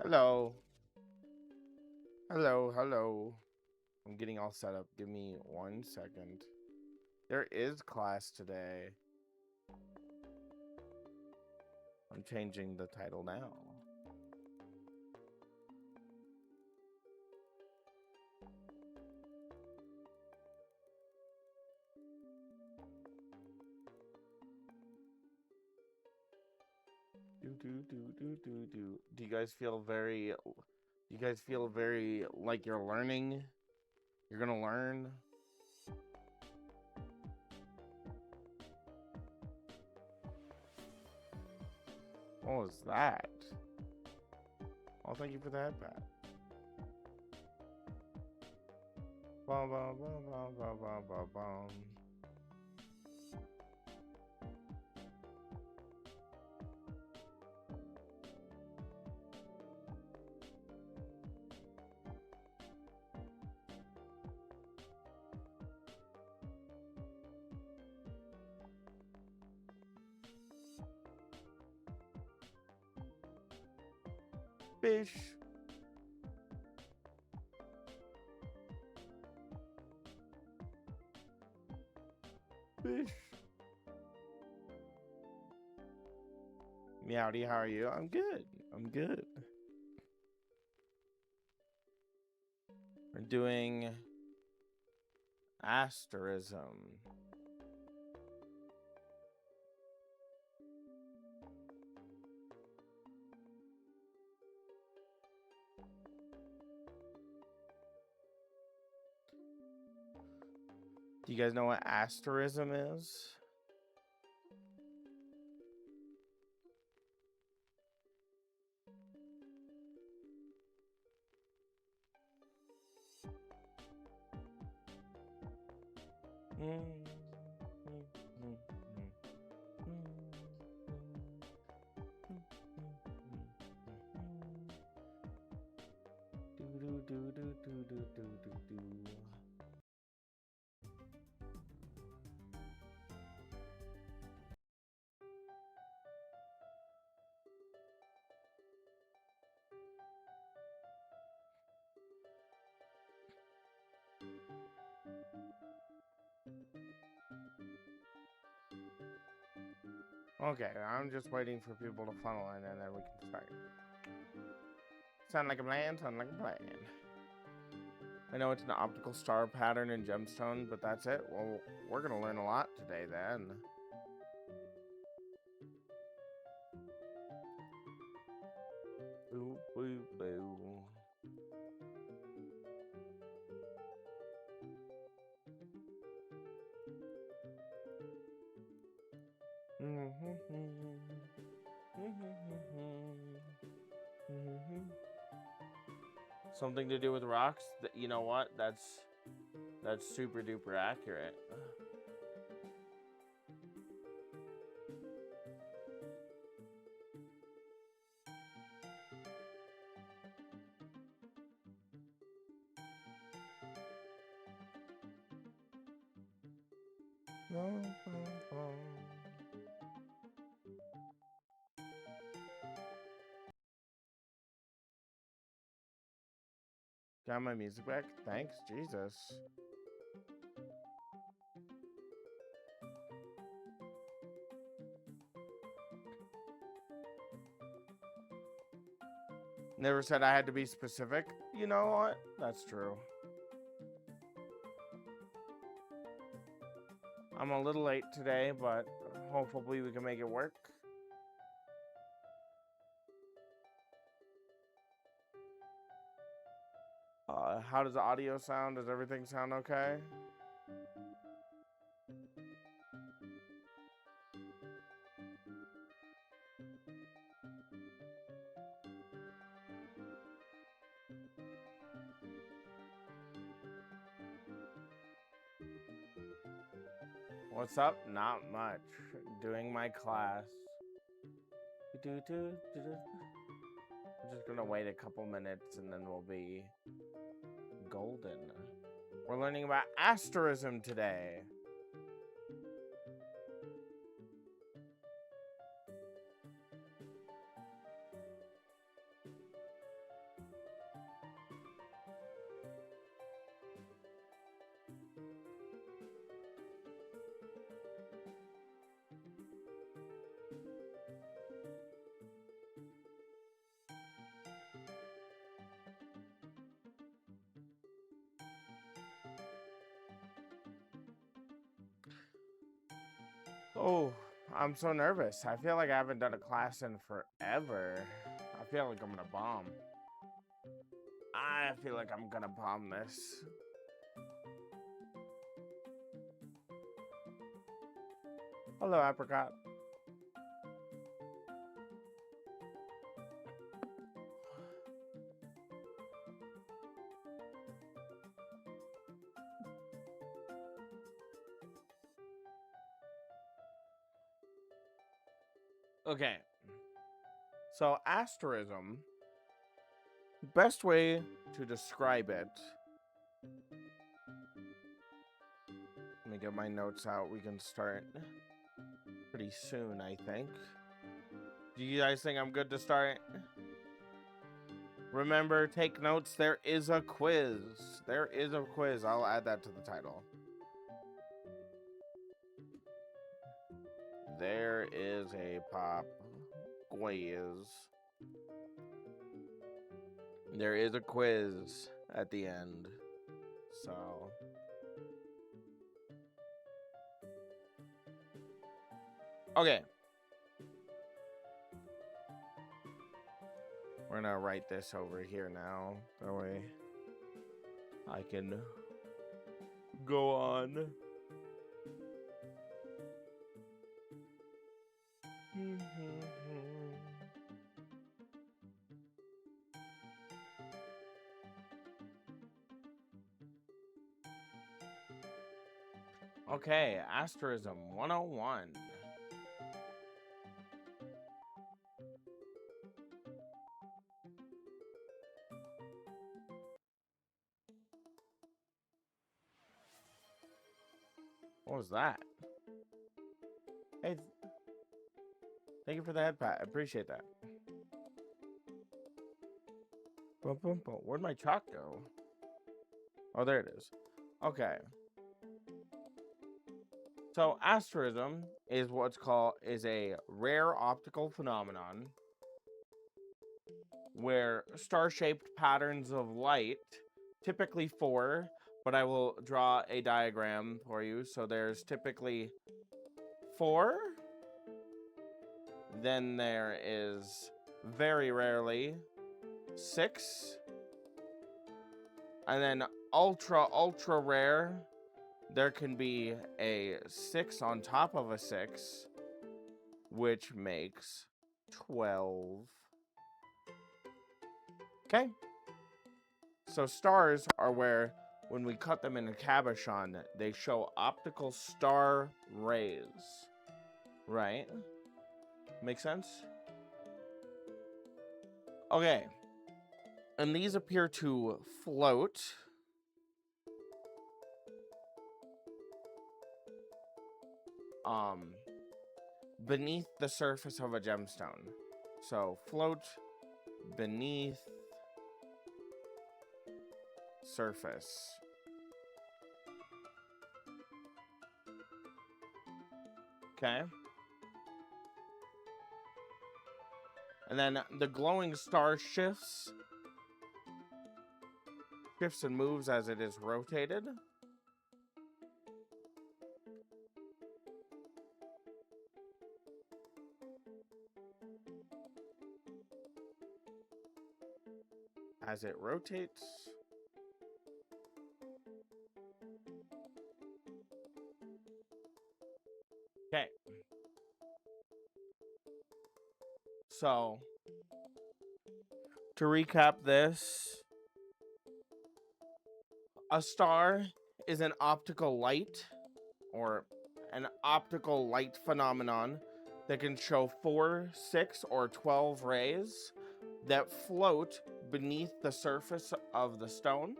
Hello. Hello, hello. I'm getting all set up. Give me 1 second. There is class today. I'm changing the title now. Do you guys feel very like you're learning? You're gonna learn? What was that? Oh, thank you for the headpad. Bum, bum, bum, bum, bum, bum, bum, bum. Fish. Fish. Meowdy, how are you? I'm good. I'm good. We're doing Asterism. Do you guys know what asterism is? Okay, I'm just waiting for people to funnel in and then we can start. Sound like a plan? Sound like a plan. I know it's an optical star pattern in gemstone, but that's it. Well, we're gonna learn a lot today then. Boo, boo, boo. Something to do with rocks? You know what? That's super duper accurate. Got my music back? Thanks, Jesus. Never said I had to be specific. You know what? That's true. I'm a little late today, but Hopefully we can make it work. How does the audio sound? Does everything sound okay? What's up? Not much. Doing my class. I'm just gonna wait a couple minutes and then we'll be golden. We're learning about asterism today. Oh, I'm so nervous. I feel like I haven't done a class in forever. I feel like I'm gonna bomb. I feel like I'm gonna bomb this. Hello, apricot. Okay. So, asterism, best way to describe it. Let me get my notes out. We can start pretty soon, I think. Do you guys think I'm good to start? Remember, take notes. There is a quiz. There is a quiz. I'll add that to the title. There is a pop quiz. There is a quiz at the end. So. Okay. We're gonna write this over here now. That way I can go on. Okay, Asterism 101. What was that? Hey, thank you for the head pat. I appreciate that. Where'd my chalk go? Oh, there it is. Okay. So asterism is what's called a rare optical phenomenon where star-shaped patterns of light, typically 4, but I will draw a diagram for you. So there's typically 4. Then there is very rarely 6. And then ultra rare, there can be a 6 on top of a 6, which makes 12. Okay. So stars are where, when we cut them in a cabochon, they show optical star rays. Right? Make sense? Okay. And these appear to float. Beneath the surface of a gemstone. So float beneath surface. Okay. And then the glowing star shifts and moves as it is rotated. as it rotates. Okay. So, to recap this, a star is an optical light or an optical light phenomenon that can show 4, 6, or 12 rays that float beneath the surface of the stone,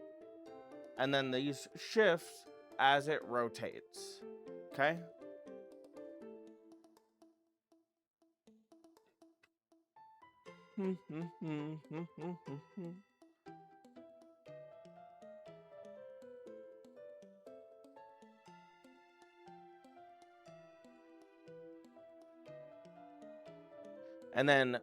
and then these shift as it rotates. Okay? And then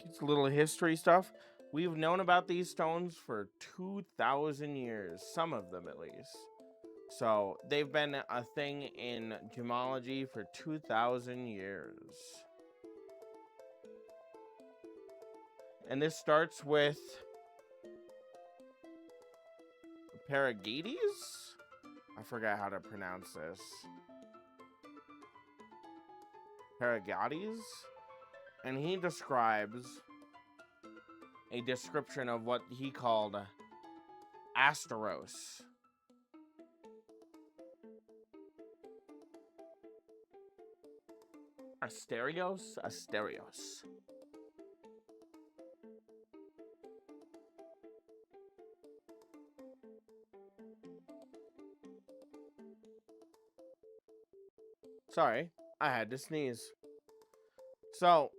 it's a little history stuff. We've known about these stones for 2,000 years, some of them at least. So they've been a thing in gemology for 2,000 years. And this starts with Paragetes? I forgot how to pronounce this. Paragetes? And he describes a description of what he called Asteros. Asterios. Sorry, I had to sneeze. So,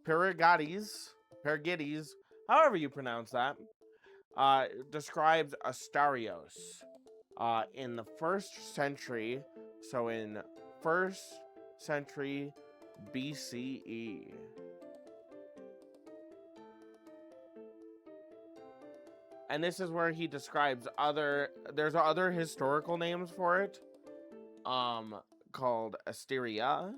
Paragetes, however you pronounce that, describes Asterios in the 1st century, so in 1st century BCE. And this is where he describes there's other historical names for it, called Asterius,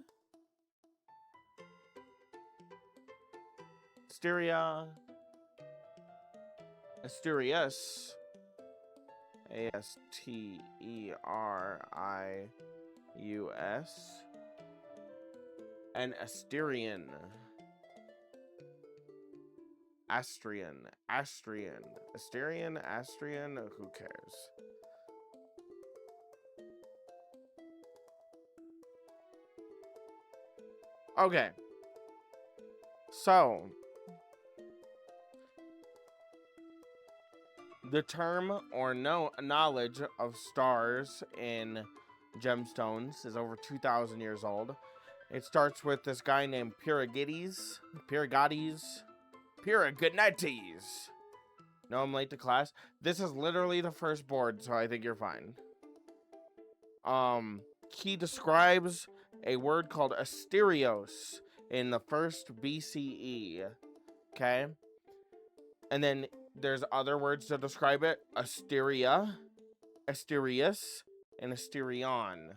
Asterius, and Astrian, who cares? Okay. So, the term or knowledge of stars in gemstones is over 2,000 years old. It starts with this guy named Paragetes. No, I'm late to class. This is literally the first board, so I think you're fine. He describes a word called Asterios in the 1st BCE. Okay? And then there's other words to describe it. Asterius, and Asterion.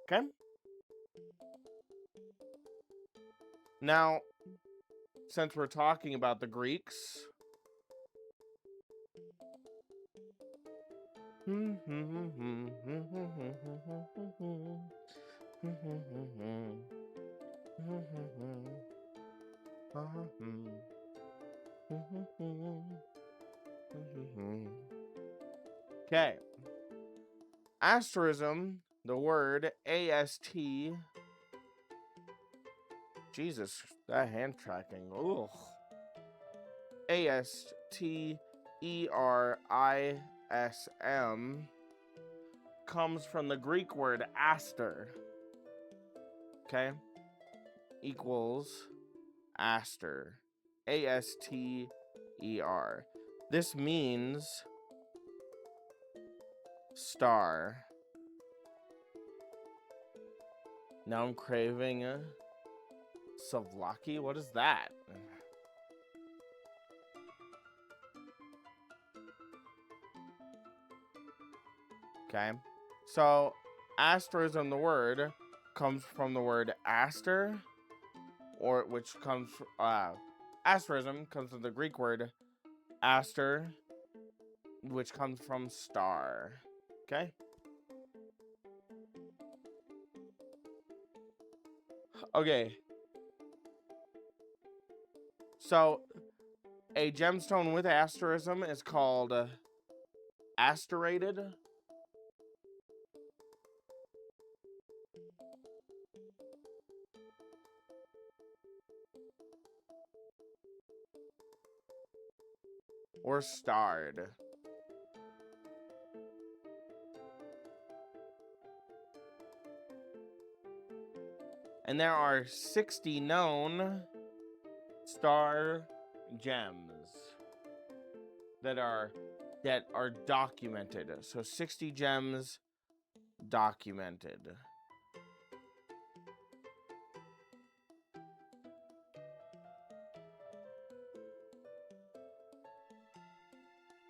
Okay? Now, since we're talking about the Greeks, okay. Asterism, the word A-S-T. Jesus, that hand tracking. Ugh. A-S-T-E-R-I-S-M comes from the Greek word aster. Okay? Equals aster. A-S-T-E-R. This means star. Now I'm craving a souvlaki. What is that? Okay. So, asterism, the word, comes from the word aster, or which comes from, Asterism comes from the Greek word aster, which comes from star. Okay? Okay. So, a gemstone with asterism is called asterated. Or starred. And there are 60 known star gems that are documented. So 60 gems documented.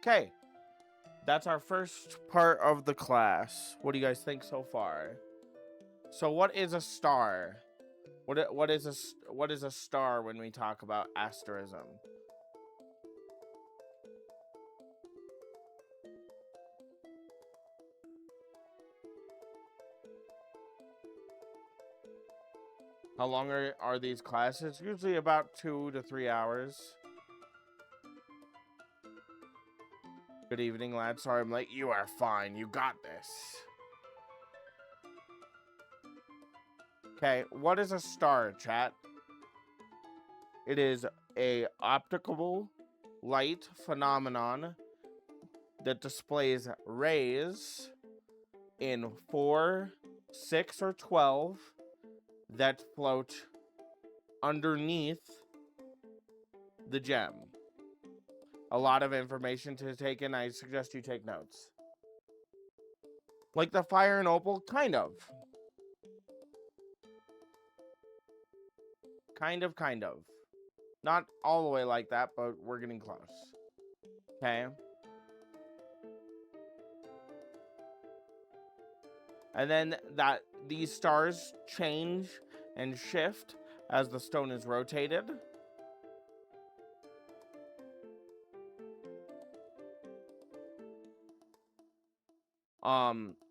Okay, that's our first part of the class. What do you guys think so far? So what is a star? What is a star when we talk about asterism? How long are these classes? Usually about 2 to 3 hours. Good evening, lad. Sorry I'm late. You are fine. You got this. Okay, what is a star, chat? It is a optical light phenomenon that displays rays in 4, 6, or 12 that float underneath the gem. A lot of information to take in. I suggest you take notes. Like the fire and opal? Kind of. Kind of. Not all the way like that, but we're getting close. Okay. And then these stars change and shift as the stone is rotated.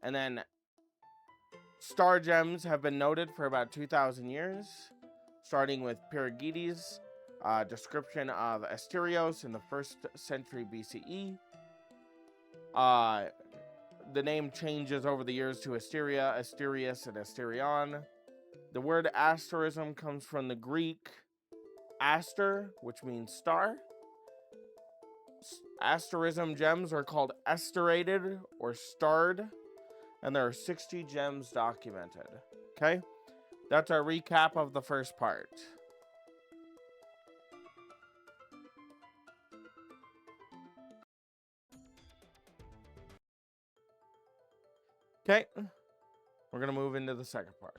And then star gems have been noted for about 2,000 years, starting with Pyrgides' description of Asterios in the 1st century BCE. The name changes over the years to Asteria, Asterius, and Asterion. The word asterism comes from the Greek aster, which means star. Asterism gems are called asterated or starred, and there are 60 gems documented. Okay? That's our recap of the first part. Okay, we're going to move into the second part.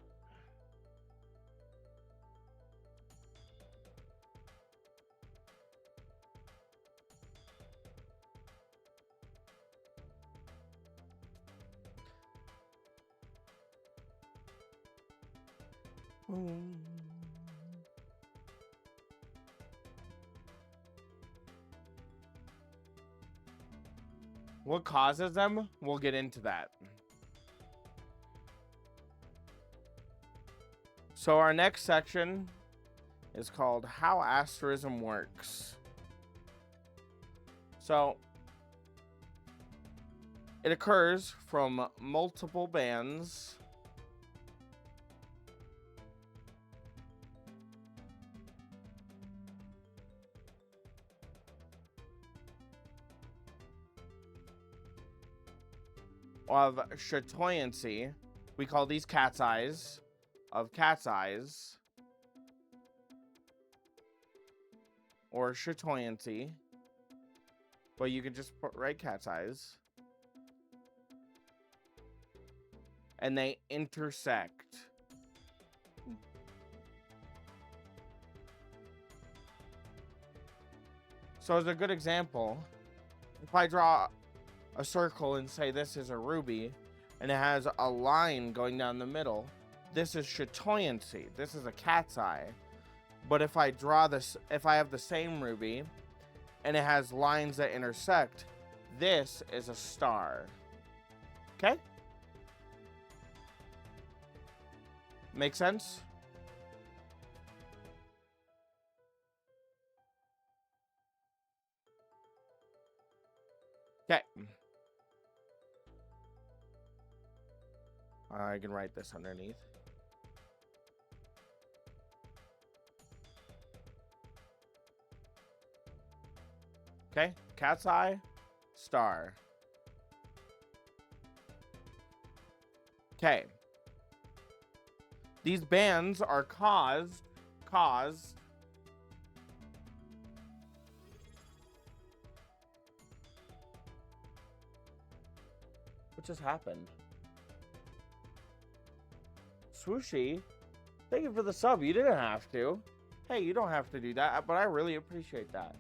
What causes them? We'll get into that. So our next section is called How Asterism Works. So it occurs from multiple bands of chatoyancy. We call these cat's eyes. Of cat's eyes. Or chatoyancy. But you could just write cat's eyes. And they intersect. So as a good example, if I draw a circle and say this is a ruby, and it has a line going down the middle, this is chatoyancy. This is a cat's eye. But if I draw this, if I have the same ruby and it has lines that intersect, this is a star. Okay? Make sense? Okay. I can write this underneath. Okay, cat's eye, star. Okay. These bands are caused. What just happened? Swooshy, thank you for the sub. You didn't have to. Hey, you don't have to do that, but I really appreciate that.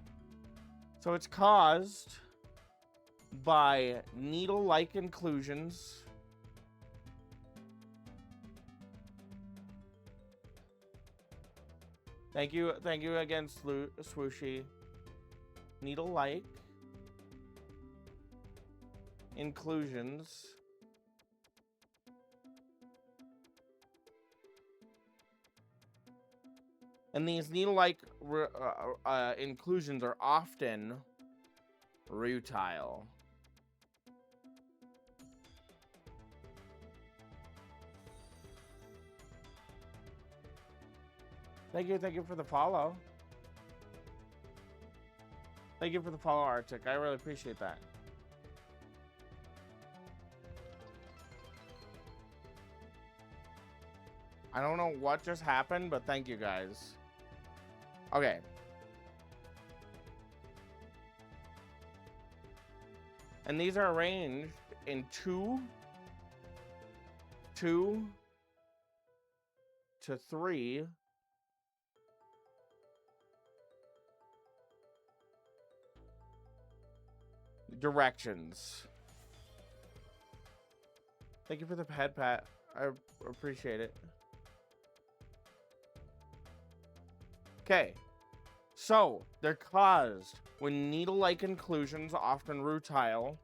So it's caused by needle-like inclusions. Thank you again, Swooshy. Needle-like inclusions. And these needle-like inclusions are often rutile. Thank you for the follow. Thank you for the follow, Arctic. I really appreciate that. I don't know what just happened, but thank you guys. Okay. And these are arranged in two to three directions. Thank you for the head pat. I appreciate it. Okay, so they're caused when needle-like inclusions, often rutile,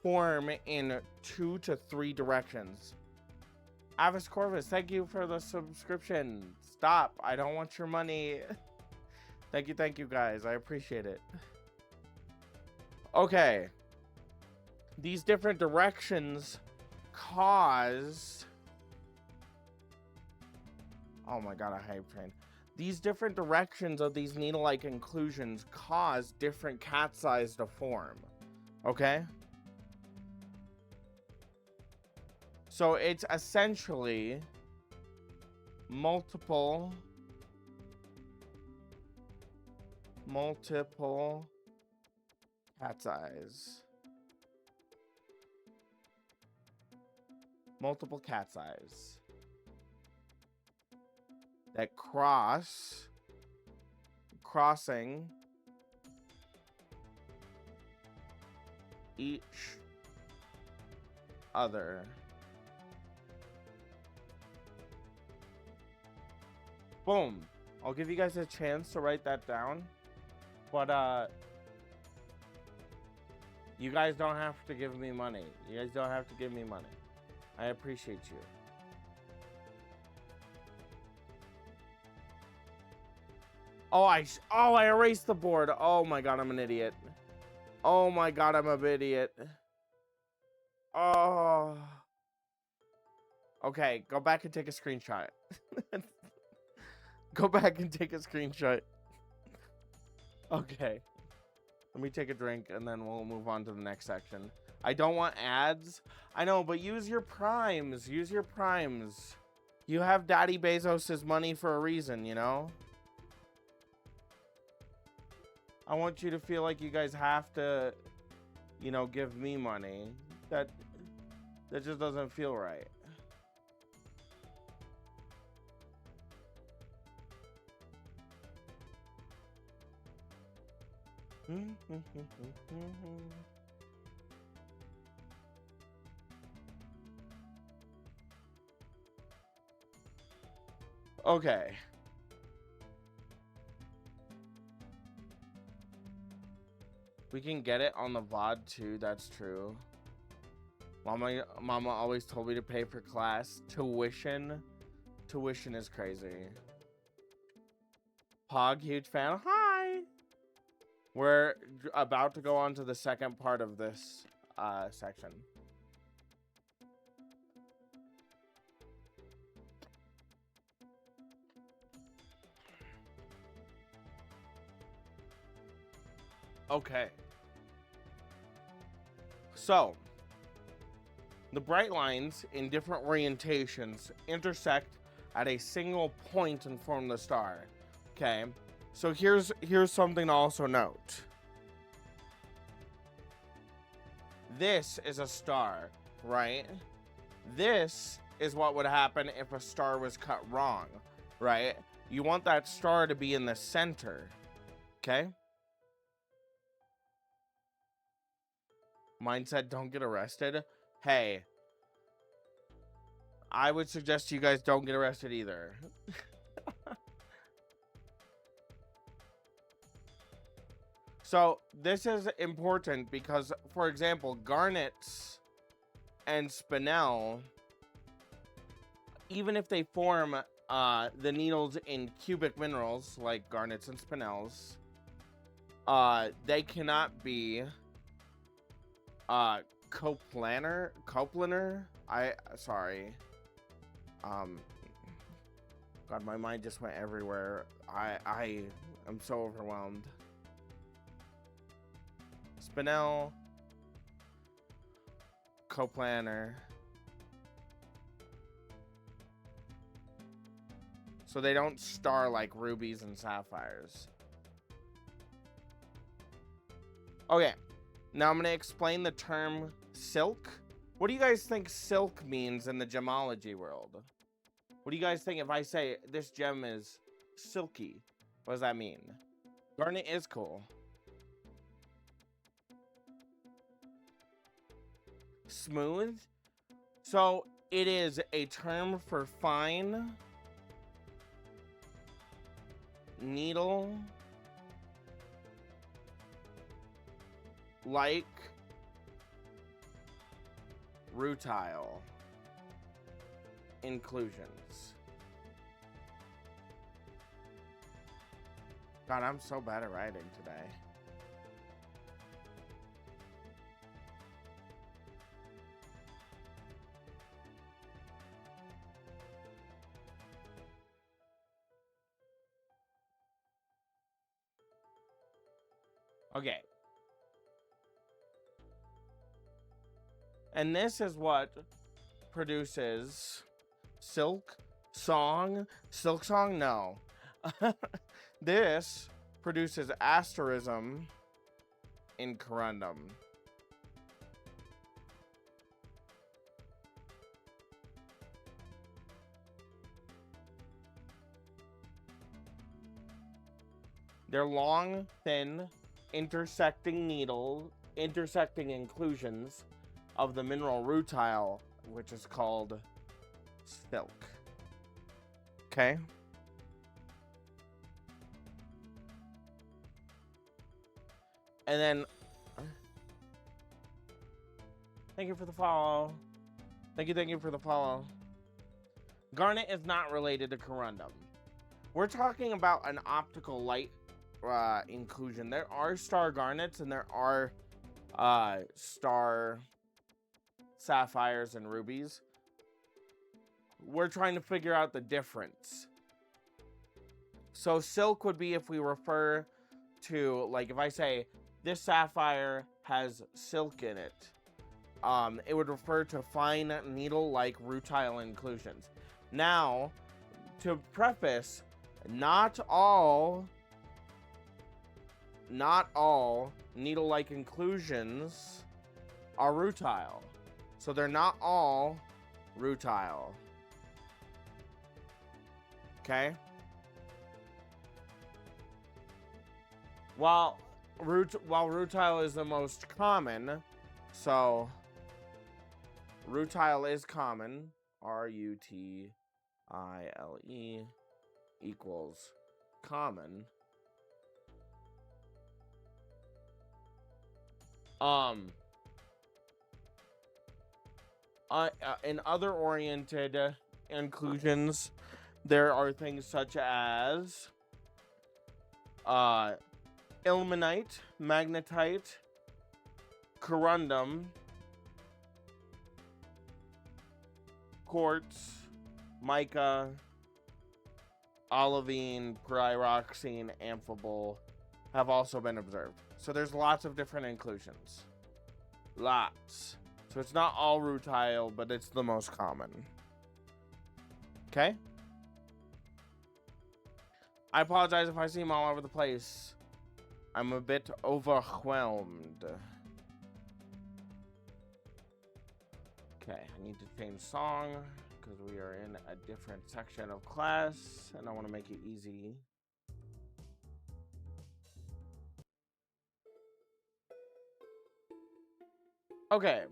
form in 2 to 3 directions. Avis Corvus, thank you for the subscription. Stop, I don't want your money. Thank you guys, I appreciate it. Okay, these different directions cause... Oh my god, a hype train. These different directions of these needle-like inclusions cause different cat's eyes to form. Okay? So it's essentially multiple cat's eyes. Multiple cat's eyes that crossing each other. Boom. I'll give you guys a chance to write that down. But you guys don't have to give me money. You guys don't have to give me money. I appreciate you. Oh, I erased the board. Oh my god, I'm an idiot. Oh my god, I'm an idiot. Oh. Okay, go back and take a screenshot. Go back and take a screenshot. Okay. Let me take a drink and then we'll move on to the next section. I don't want ads. I know, but use your primes. Use your primes. You have Daddy Bezos' money for a reason, you know? I want you to feel like you guys have to, you know, give me money. That just doesn't feel right. Okay. We can get it on the VOD too, that's true. Mama always told me to pay for class. Tuition is crazy. Pog, huge fan. Hi! We're about to go on to the second part of this section. Okay. So, the bright lines in different orientations intersect at a single point and form the star. Okay. So here's something to also note. This is a star, right? This is what would happen if a star was cut wrong, right? You want that star to be in the center, okay? Mindset, don't get arrested. Hey, I would suggest you guys don't get arrested either. So this is important because, for example, garnets and spinel, even if they form the needles in cubic minerals like garnets and spinels, they cannot be coplanar. God, my mind just went everywhere. I am so overwhelmed. Spinel, coplanar. So they don't star like rubies and sapphires. Okay, now I'm going to explain the term silk. What do you guys think silk means in the gemology world? What do you guys think if I say this gem is silky? What does that mean? Garnet is cool. Smooth. So it is a term for fine needle like rutile inclusions. God, I'm so bad at writing today. Okay. And this is what produces silk song. Silk song? No. This produces asterism in corundum. They're long, thin, intersecting inclusions of the mineral rutile, which is called silk. Okay? And then, thank you for the follow. Thank you for the follow. Garnet is not related to corundum. We're talking about an optical light inclusion. There are star garnets and there are star sapphires and rubies. We're trying to figure out the difference. So silk would be if we refer to, like, if I say this sapphire has silk in it, it would refer to fine needle-like rutile inclusions. Now, to preface, not all needle-like inclusions are rutile. So they're not all rutile. Okay? While rutile is the most common, so rutile is common, RUTILE equals common. In other oriented inclusions, there are things such as ilmenite, magnetite, corundum, quartz, mica, olivine, pyroxene, amphibole have also been observed. So there's lots of different inclusions. Lots. So it's not all rutile, but it's the most common. Okay? I apologize if I seem all over the place. I'm a bit overwhelmed. Okay, I need to change song because we are in a different section of class and I want to make it easy. Okay.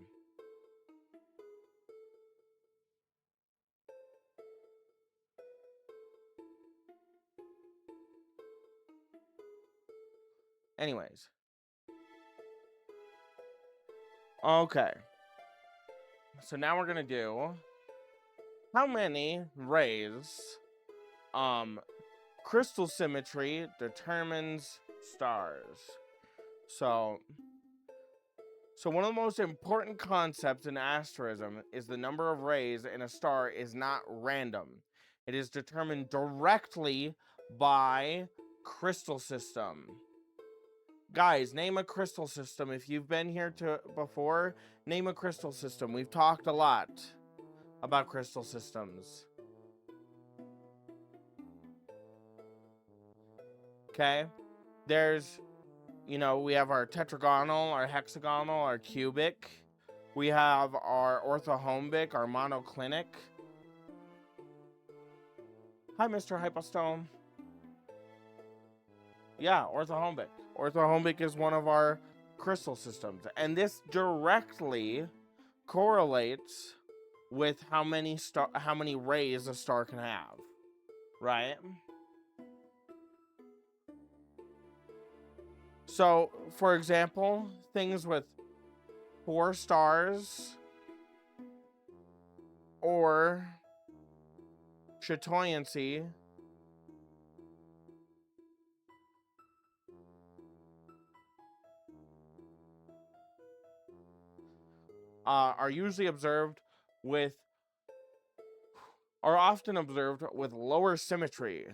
Anyways. Okay. So now we're going to do how many rays crystal symmetry determines stars. So one of the most important concepts in asterism is the number of rays in a star is not random. It is determined directly by crystal system. Guys, name a crystal system. If you've been here before, name a crystal system. We've talked a lot about crystal systems. Okay? There's, we have our tetragonal, our hexagonal, our cubic. We have our orthorhombic, our monoclinic. Hi, Mr. Hypostone. Yeah, orthorhombic. Orthorhombic is one of our crystal systems. And this directly correlates with how many rays a star can have. Right? So, for example, things with 4 stars or chatoyancy are often observed with lower symmetry.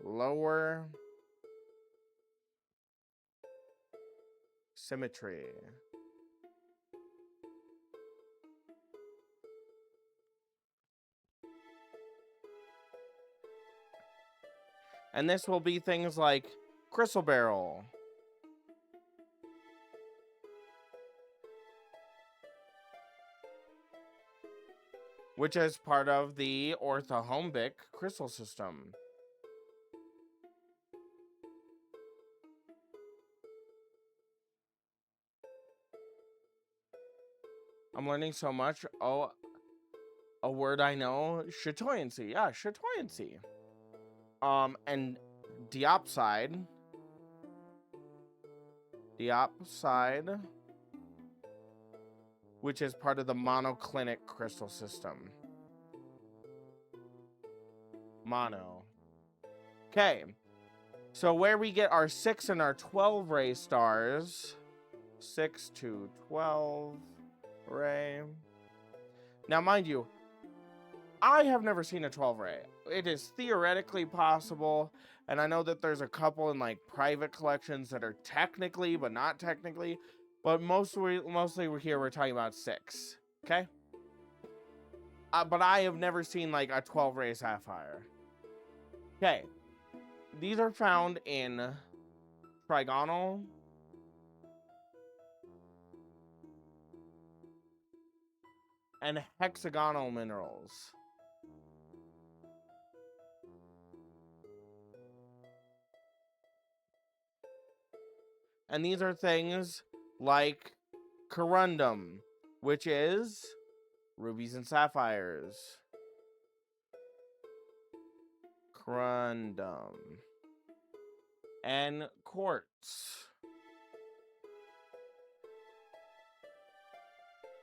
Lower symmetry. And this will be things like crystal barrel, which is part of the orthorhombic crystal system. I'm learning so much. Oh, a word I know, chatoyancy. Yeah, chatoyancy. And diopside, which is part of the monoclinic crystal system. Mono. Okay. So where we get our 6 and our 12 ray stars, 6 to 12 ray. Now, mind you, I have never seen a 12 ray. It is theoretically possible, and I know that there's a couple in like private collections that are technically, but not technically. But mostly we're talking about 6. Okay. But I have never seen like a 12 ray sapphire. Okay. These are found in trigonal, and hexagonal minerals. And these are things like corundum, which is rubies and sapphires. Corundum. And quartz.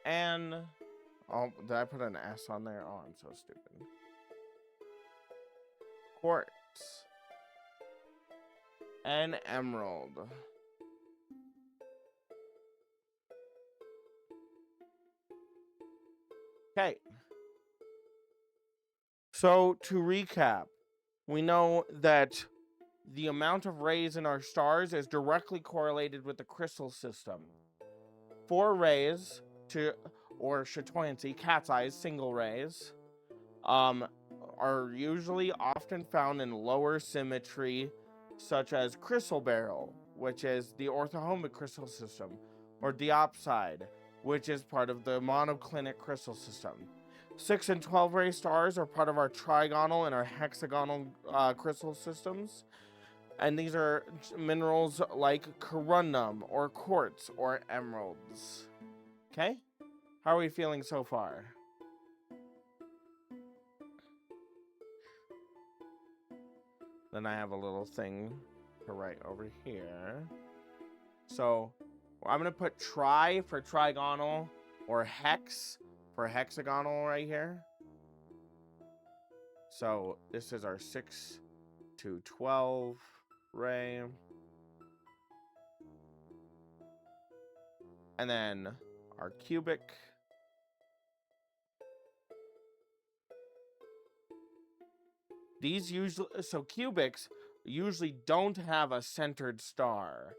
And oh, did I put an S on there? Oh, I'm so stupid. Quartz and emerald. Okay. So to recap, we know that the amount of rays in our stars is directly correlated with the crystal system. 4 rays or chatoyancy, cat's eyes, single rays, are usually often found in lower symmetry, such as crystal barrel, which is the orthorhombic crystal system, or diopside, which is part of the monoclinic crystal system. 6 and 12 ray stars are part of our trigonal and our hexagonal crystal systems. And these are minerals like corundum or quartz or emeralds. Okay? How are we feeling so far? Then I have a little thing to write over here. So I'm going to put tri for trigonal or hex for hexagonal right here. So this is our 6 to 12 ray. And then our cubic. These usually, so cubics usually don't have a centered star.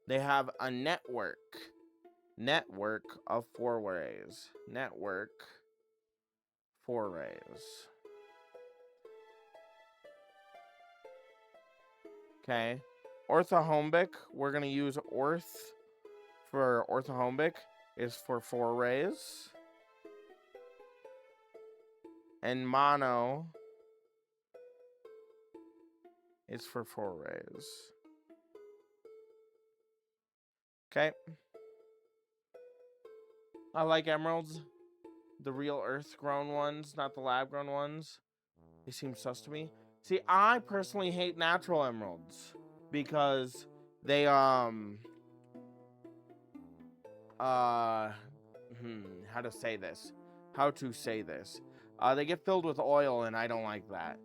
They have a network of 4 rays. Network 4 rays. Okay. Orthorhombic, we're going to use orth for orthorhombic is for 4 rays. And mono is for 4 rays. Okay. I like emeralds. The real earth-grown ones, not the lab-grown ones. They seem sus to me. See, I personally hate natural emeralds because they how to say this? How to say this? They get filled with oil, and I don't like that.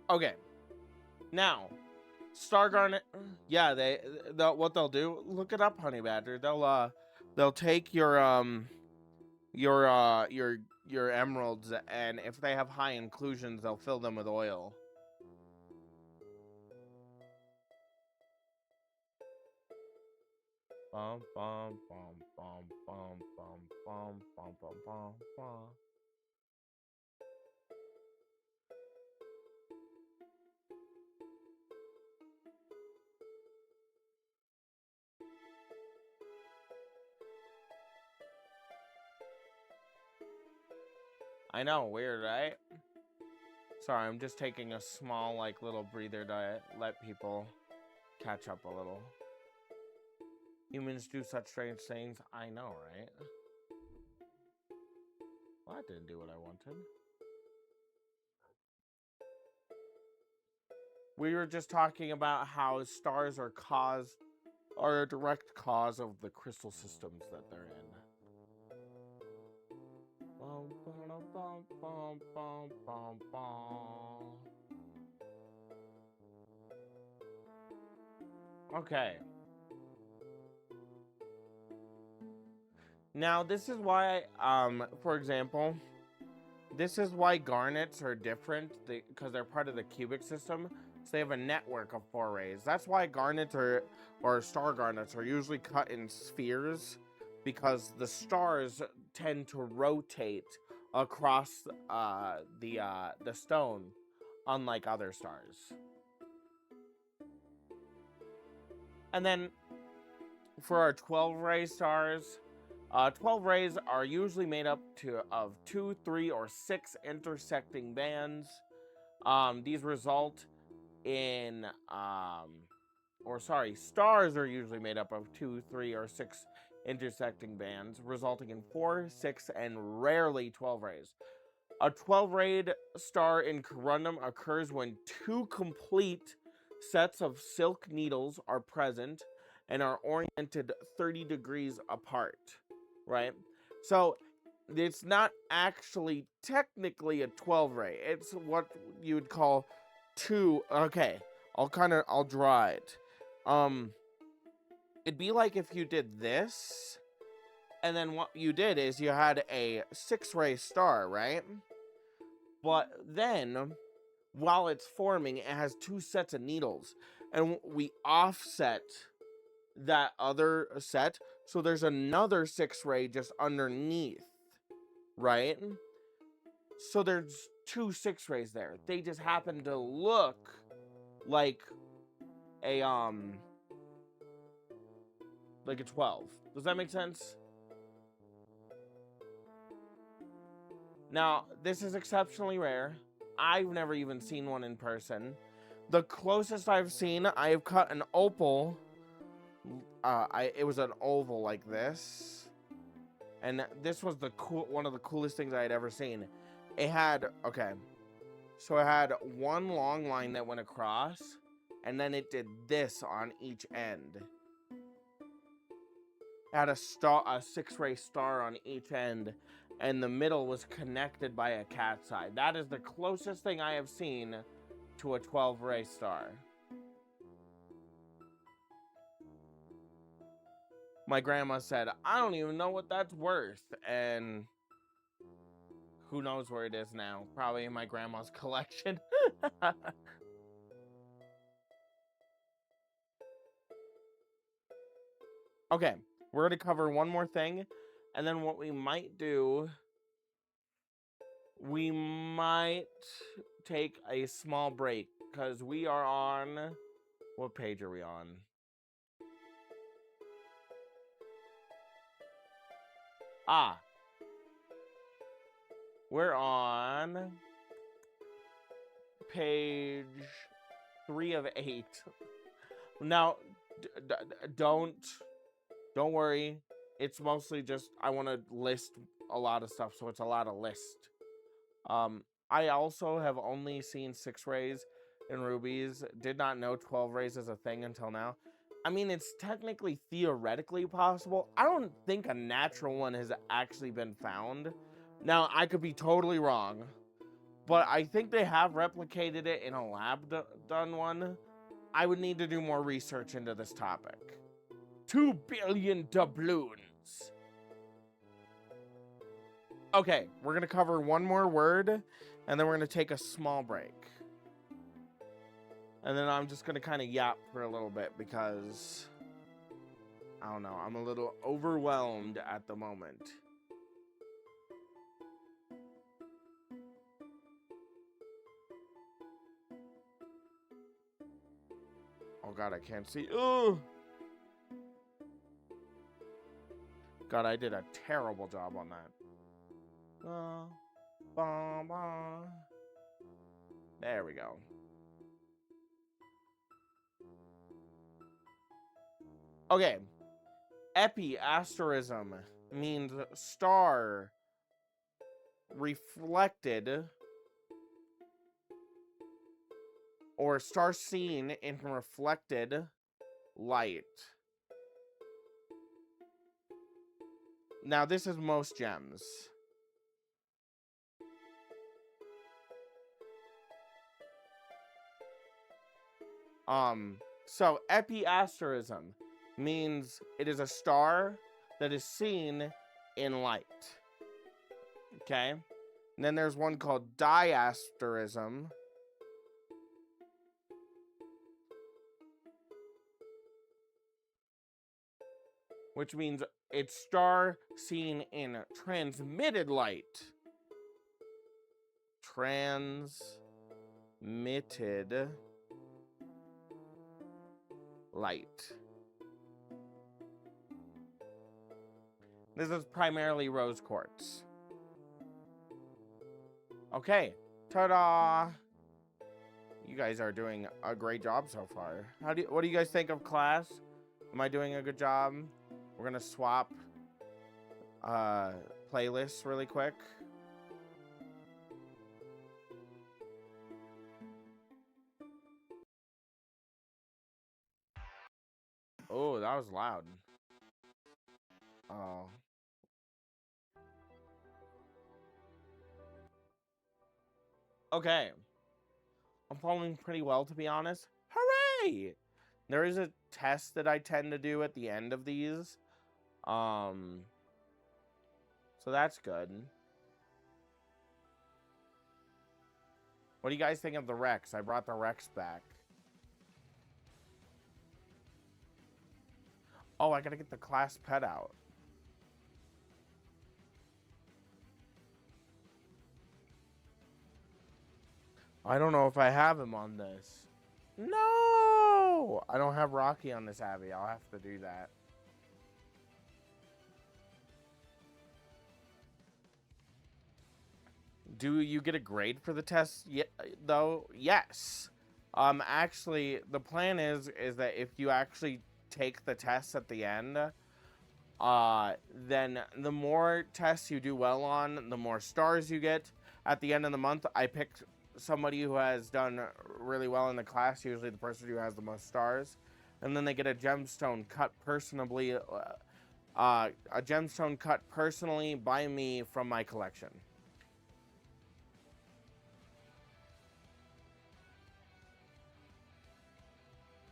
Okay. Now, star garnet. Yeah, what they'll do. Look it up, honey badger. They'll take your emeralds, and if they have high inclusions, they'll fill them with oil. Bum bum bum bum bum bum bum bum bum bum bum. I know, weird, right? Sorry, I'm just taking a small, little breather to let people catch up a little. Humans do such strange things. I know, right? Well, that didn't do what I wanted. We were just talking about how stars are a direct cause of the crystal systems that they're in. Okay. Now, this is why, for example, this is why garnets are different, because they're part of the cubic system. So they have a network of 4 rays. That's why garnets or star garnets are usually cut in spheres, because the stars tend to rotate across the stone, unlike other stars. And then for our 12 ray stars, 12 rays are usually made up of 2, 3, or 6 intersecting bands. These result in, stars are usually made up of 2, 3, or 6 intersecting bands, resulting in 4, 6, and rarely 12 rays. A 12-rayed star in corundum occurs when 2 complete sets of silk needles are present and are oriented 30 degrees apart, right? So it's not actually technically a 12-ray. It's what you would call 2. Okay, I'll draw it. It'd be like if you did this, and then what you did is you had a 6-ray star, right? But then, while it's forming, it has 2 sets of needles, and we offset that other set, so there's another 6-ray just underneath, right? So there's 2 6-rays there. They just happen to look like a 12. Does that make sense? Now, this is exceptionally rare. I've never even seen one in person. The closest I've seen, I've cut an opal. It was an oval like this, and this was one of the coolest things I had ever seen. It had so it had one long line that went across, and then it did this on each end. It had a 6-ray star on each end, and the middle was connected by a cat's eye. That is the closest thing I have seen to a 12-ray star. My grandma said, I don't even know what that's worth, and who knows where it is now. Probably in my grandma's collection. Okay, we're going to cover one more thing, and then what we might do, we might take a small break, because we are on, what page are we on? We're on page 3 of 8. Now, don't worry. It's mostly just, I want to list a lot of stuff, so it's a lot of list. I also have only seen 6 rays in rubies. Did not know 12 rays is a thing until now. I mean, it's technically theoretically possible. I don't think a natural one has actually been found. Now, I could be totally wrong, but I think they have replicated it in a lab done one. I would need to do more research into this topic. 2 billion doubloons. Okay, we're going to cover one more word, and then we're going to take a small break. And then I'm just going to kind of yap for a little bit because, I don't know, I'm a little overwhelmed at the moment. Oh god, I can't see. Ugh! God, I did a terrible job on that. There we go. Okay. Asterism means star reflected or star seen in reflected light. Now, this is most gems. So epiasterism means it is a star that is seen in light. Okay? And then there's one called diasterism. Which means it's star seen in transmitted light. Transmitted light. This is primarily rose quartz. Okay. Ta-da! You guys are doing a great job so far. What do you guys think of class? Am I doing a good job? We're gonna swap playlists really quick. Oh, that was loud. Oh. Okay. I'm following pretty well, to be honest. Hooray! There is a test that I tend to do at the end of these. So that's good. What do you guys think of the Rex? I brought the Rex back. Oh, I gotta get the class pet out. I don't know if I have him on this. No! I don't have Rocky on this Abby. I'll have to do that. Do you get a grade for the test? Yeah, though? Yes. Actually, the plan is that if you actually take the tests at the end, then the more tests you do well on, the more stars you get. At the end of the month, I picked somebody who has done really well in the class, usually the person who has the most stars, and then they get a gemstone cut personally, a gemstone cut personally by me from my collection.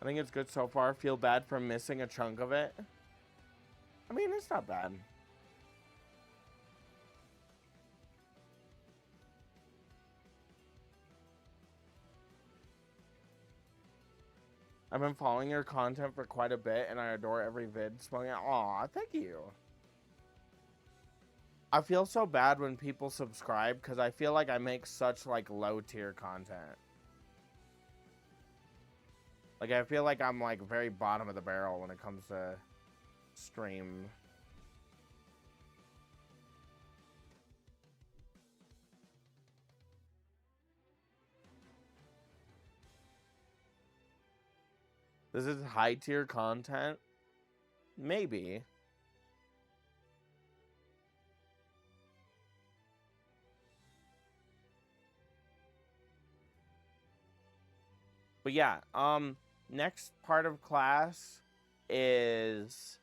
I think it's good so far. Feel bad for missing a chunk of it. I mean, it's not bad. I've been following your content for quite a bit, and I adore every vid. Aw, thank you. I feel so bad when people subscribe, because I feel like I make such, like, low-tier content. Like, I feel like I'm, like, very bottom of the barrel when it comes to stream. This is high-tier content? Maybe. But yeah, next part of class is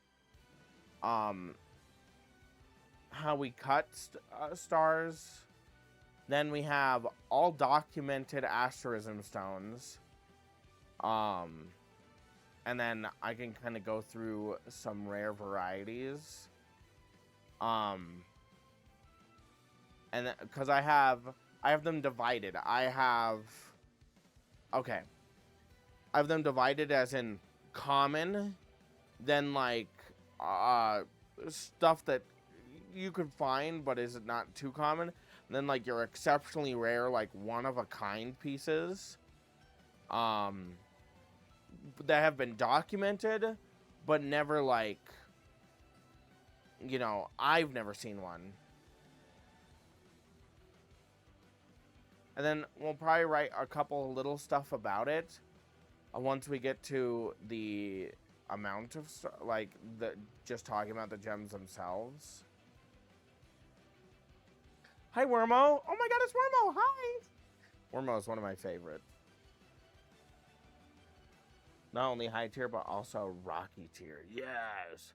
how we cut stars. Then we have all documented asterism stones. And then I can kind of go through some rare varieties. And because I have them divided. I have them divided as in common, then like stuff that you could find but is not too common, and then like your exceptionally rare, like one of a kind pieces that have been documented but never, like, you know, I've never seen one. And then we'll probably write a couple little stuff about it once we get to the amount of like just talking about the gems themselves. Hi, Wormo. Oh my god, it's Wormo. Hi. Wormo is one of my favorites. Not only high tier, but also rocky tier. Yes.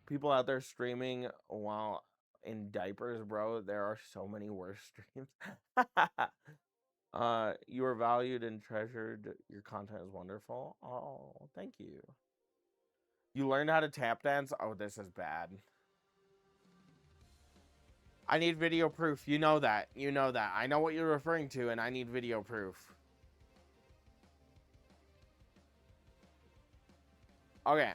People out there streaming while in diapers, bro. There are so many worse streams. You are valued and treasured. Your content is wonderful. Oh, thank you. You learned how to tap dance? Oh, this is bad. I need video proof. You know that. You know that. I know what you're referring to, and I need video proof. Okay.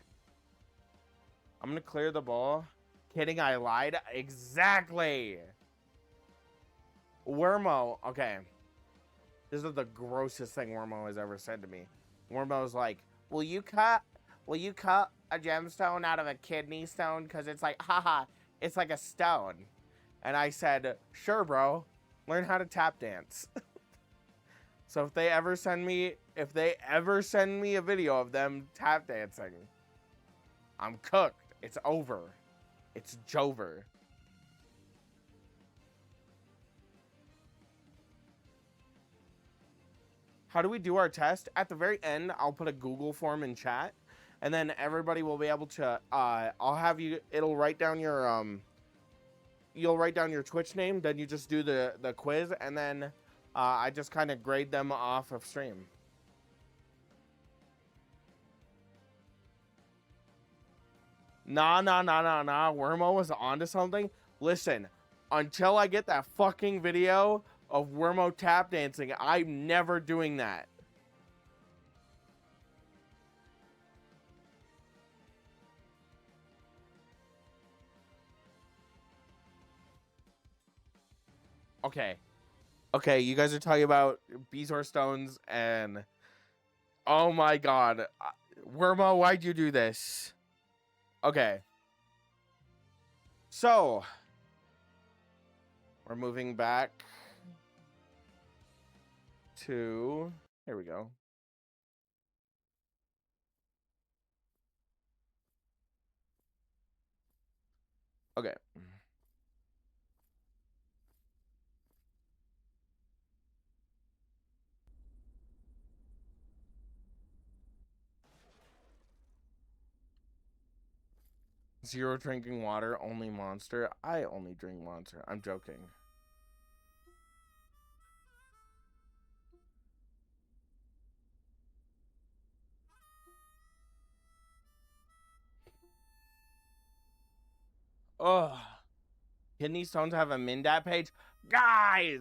I'm gonna clear the bowl. Kidding, I lied. Exactly. Wormo. Okay. This is the grossest thing Wormo has ever said to me. Wormo's like, will you cut a gemstone out of a kidney stone? Because it's like, haha, it's like a stone. And I said, sure, bro, learn how to tap dance. So if they ever send me a video of them tap dancing, I'm cooked. It's over. It's Jover. How do we do our test? At the very end, I'll put a Google form in chat, and then everybody will be able to, I'll have you, it'll write down your, you'll write down your Twitch name, then you just do the quiz, and then I just kind of grade them off of stream. Nah. Wormo was onto something. Listen, until I get that fucking video of Wormo tap dancing, I'm never doing that. Okay, you guys are talking about Bezoar stones and... Oh my god. Wormo, why'd you do this? Okay. So... We're moving back to... Here we go. Okay. Zero drinking water, only Monster. I only drink Monster. I'm joking. Ugh. Kidney stones have a Mindat page? Guys!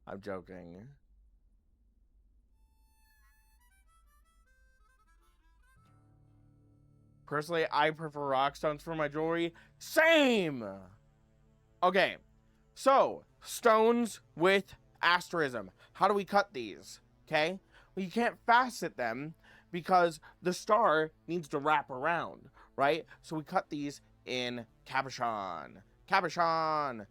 I'm joking. Personally, I prefer rock stones for my jewelry. Same! Okay, so, stones with asterism. How do we cut these? Okay? Well, you can't facet them because the star needs to wrap around, right? So we cut these in cabochon. Cabochon!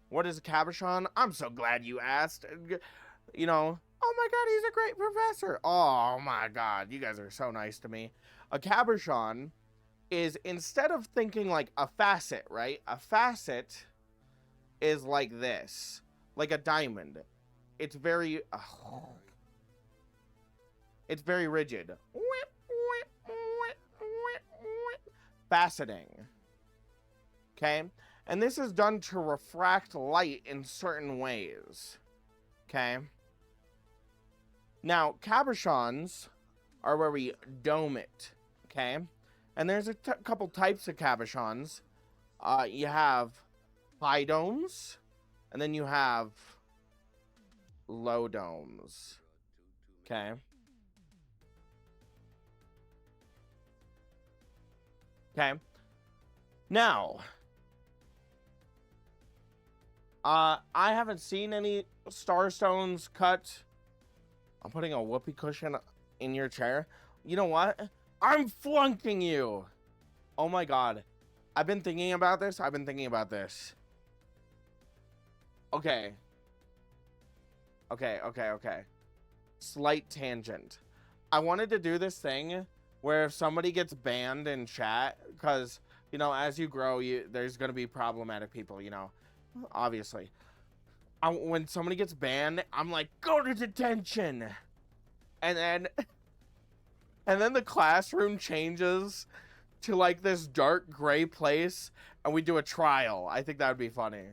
What is a cabochon? I'm so glad you asked. You know, oh my god, he's a great professor. Oh my god, you guys are so nice to me. A cabochon is, instead of thinking like a facet, right? A facet is like this, like a diamond. It's very, it's very rigid. Faceting. Okay? And this is done to refract light in certain ways. Okay? Now, cabochons are where we dome it. Okay? And there's a couple types of cabochons. You have high domes, and then you have low domes. Okay? Okay? Now, I haven't seen any starstones cut. I'm putting a whoopee cushion in your chair. You know what? I'm flunking you. Oh my god. I've been thinking about this. Okay. Slight tangent. I wanted to do this thing where if somebody gets banned in chat, because, you know, as you grow, there's going to be problematic people, you know, obviously. When somebody gets banned, I'm like, go to detention. And then the classroom changes to like this dark gray place and we do a trial. I think that would be funny.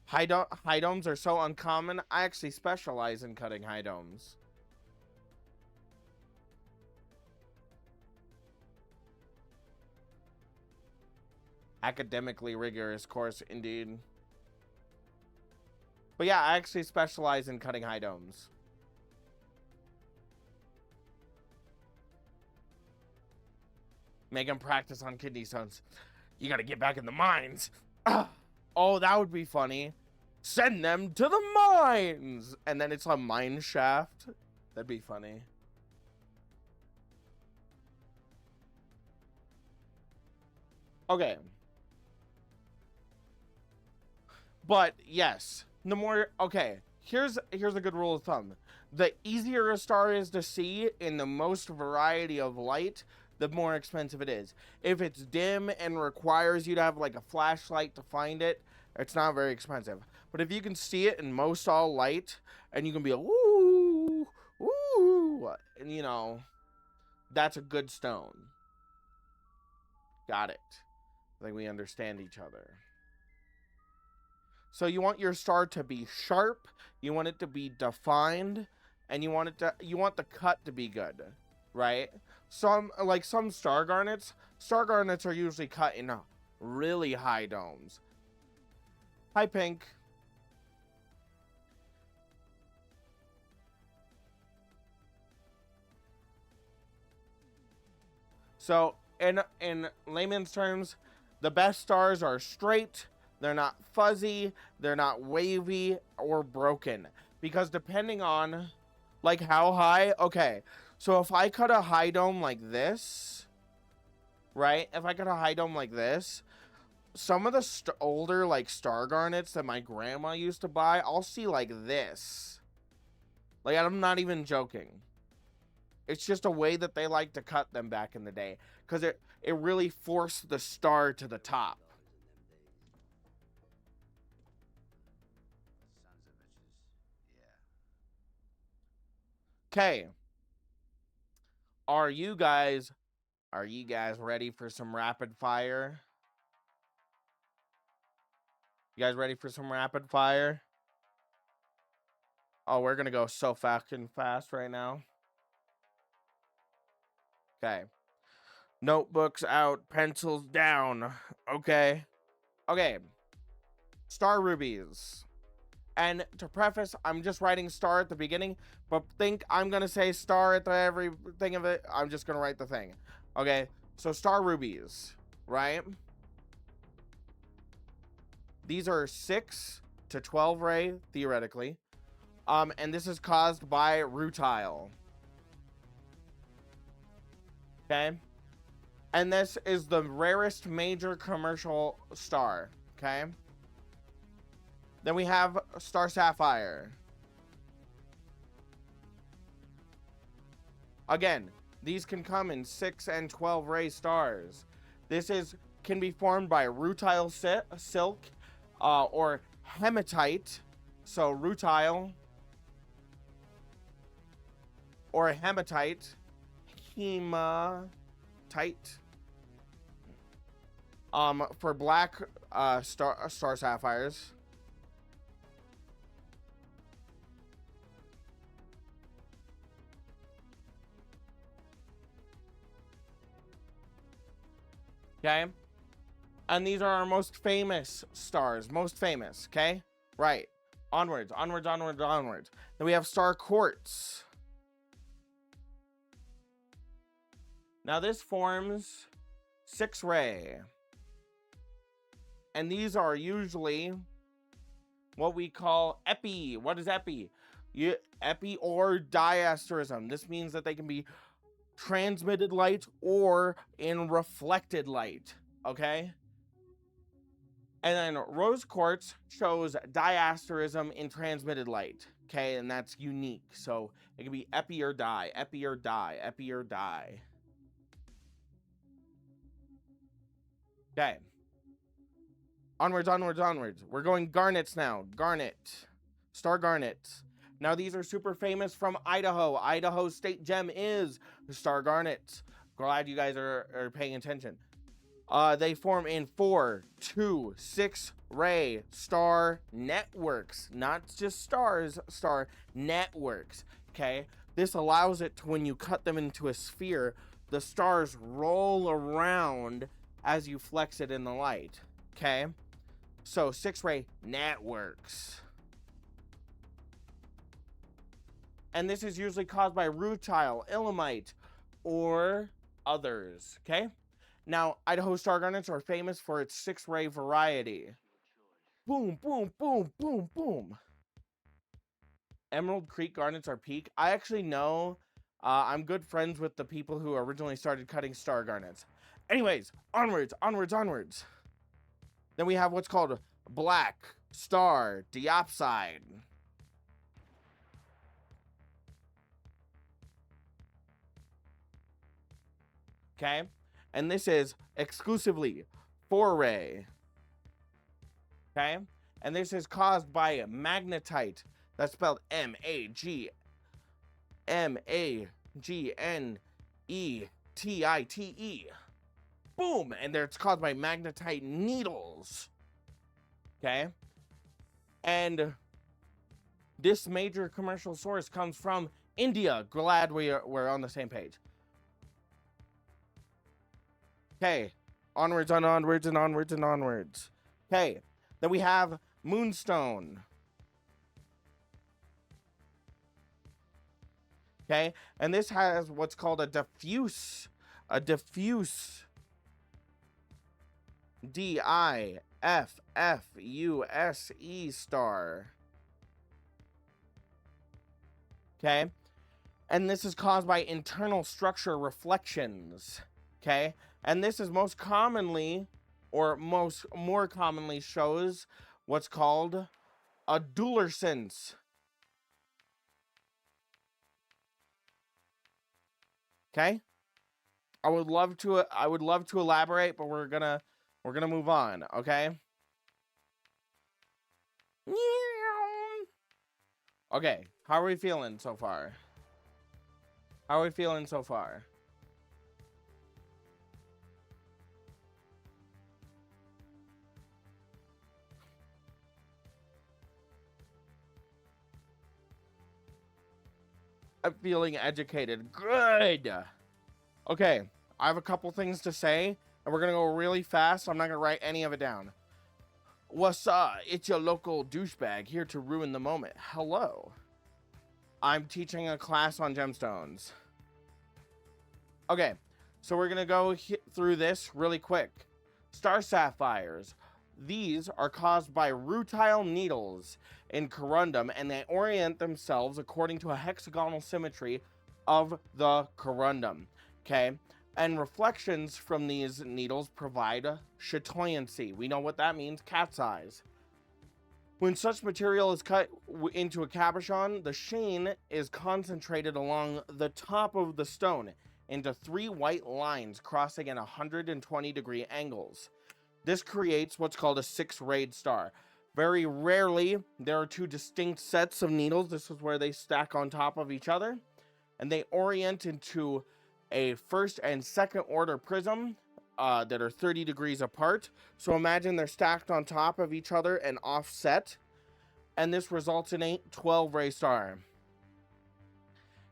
High domes are so uncommon. I actually specialize in cutting high domes. Academically rigorous course, indeed. But yeah, I actually specialize in cutting high domes. Make them practice on kidney stones. You gotta get back in the mines. Oh, that would be funny. Send them to the mines! And then it's a mine shaft. That'd be funny. Okay. But yes, the more, okay, here's a good rule of thumb. The easier a star is to see in the most variety of light, the more expensive it is. If it's dim and requires you to have like a flashlight to find it, it's not very expensive. But if you can see it in most all light, and you can be a woo, woo, and you know, that's a good stone. Got it. I think we understand each other. So you want your star to be sharp, you want it to be defined, and you want the cut to be good, right? Some star garnets are usually cut in really high domes. Hi, Pink. So in layman's terms, the best stars are straight, they're not fuzzy, they're not wavy or broken. Because depending on like how high, okay, so if I cut a high dome like this, right? If I cut a high dome like this, some of the older like star garnets that my grandma used to buy, I'll see like this. Like, I'm not even joking. It's just a way that they like to cut them back in the day, because it really forced the star to the top. Okay. Are you guys ready for some rapid fire? You guys ready for some rapid fire? Oh, we're gonna go so fucking fast right now. Okay. Notebooks out, pencils down. Okay. Okay. Star rubies. And to preface, I'm just writing star at the beginning, but think I'm gonna say star at the everything of it. I'm just gonna write the thing. Okay. So star rubies, right? These are 6 to 12 ray, theoretically. And this is caused by rutile. Okay. And this is the rarest major commercial star. Okay. Then we have star sapphire. Again, these can come in 6 and 12 ray stars. This can be formed by rutile silk or hematite. So rutile or hematite. Hematite. For black star sapphires. Okay. And these are our most famous stars. Most famous. Okay. Right. Onwards. Onwards. Onwards. Onwards. Then we have star quartz. Now this forms 6 ray. And these are usually what we call epi. What is epi? Epi or diasterism. This means that they can be transmitted light or in reflected light. Okay. And then rose quartz shows diasterism in transmitted light. Okay. And that's unique. So it can be epi or di, epi or di, epi or di. Okay. Onwards, onwards, onwards. We're going garnets now. Garnet. Star garnets. Now, these are super famous from Idaho. Idaho state gem is star garnets. Glad you guys are paying attention. They form in 4, 2, 6 ray star networks. Not just stars, star networks. Okay? This allows it to, when you cut them into a sphere, the stars roll around as you flex it in the light. Okay? So 6 ray networks. And this is usually caused by rutile, ilmenite, or others. Okay? Now, Idaho star garnets are famous for its 6 ray variety. Boom, boom, boom, boom, boom. Emerald Creek garnets are peak. I actually know, I'm good friends with the people who originally started cutting star garnets. Anyways, onwards, onwards, onwards. Then we have what's called black star diopside. Okay? And this is exclusively foray. Okay? And this is caused by magnetite. That's spelled M-A-G-N-E-T-I-T-E. Boom! And it's caused by magnetite needles. Okay? And this major commercial source comes from India. Glad we're on the same page. Okay. Onwards and onwards and onwards and onwards. Okay. Then we have moonstone. Okay. And this has what's called a diffuse. D-I-F-F-U-S-E star. Okay. And this is caused by internal structure reflections. Okay. And this is most commonly, or more commonly shows what's called a sense. Okay. I would love to elaborate, but we're gonna move on. Okay. Okay. How are we feeling so far? How are we feeling so far? I'm feeling educated. Good. Okay. I have a couple things to say, and we're gonna go really fast. So I'm not gonna write any of it down. What's up? It's your local douchebag here to ruin the moment. Hello. I'm teaching a class on gemstones. Okay, so we're gonna go through this really quick. Star sapphires. These are caused by rutile needles in corundum, and they orient themselves according to a hexagonal symmetry of the corundum. Okay, and reflections from these needles provide chatoyancy. We know what that means, cat's eyes. When such material is cut into a cabochon, the sheen is concentrated along the top of the stone into 3 white lines crossing at 120-degree angles. This creates what's called a 6-rayed star. Very rarely, there are 2 distinct sets of needles. This is where they stack on top of each other, and they orient into a first and second order prism that are 30 degrees apart. So imagine they're stacked on top of each other and offset, and this results in a 12-ray star.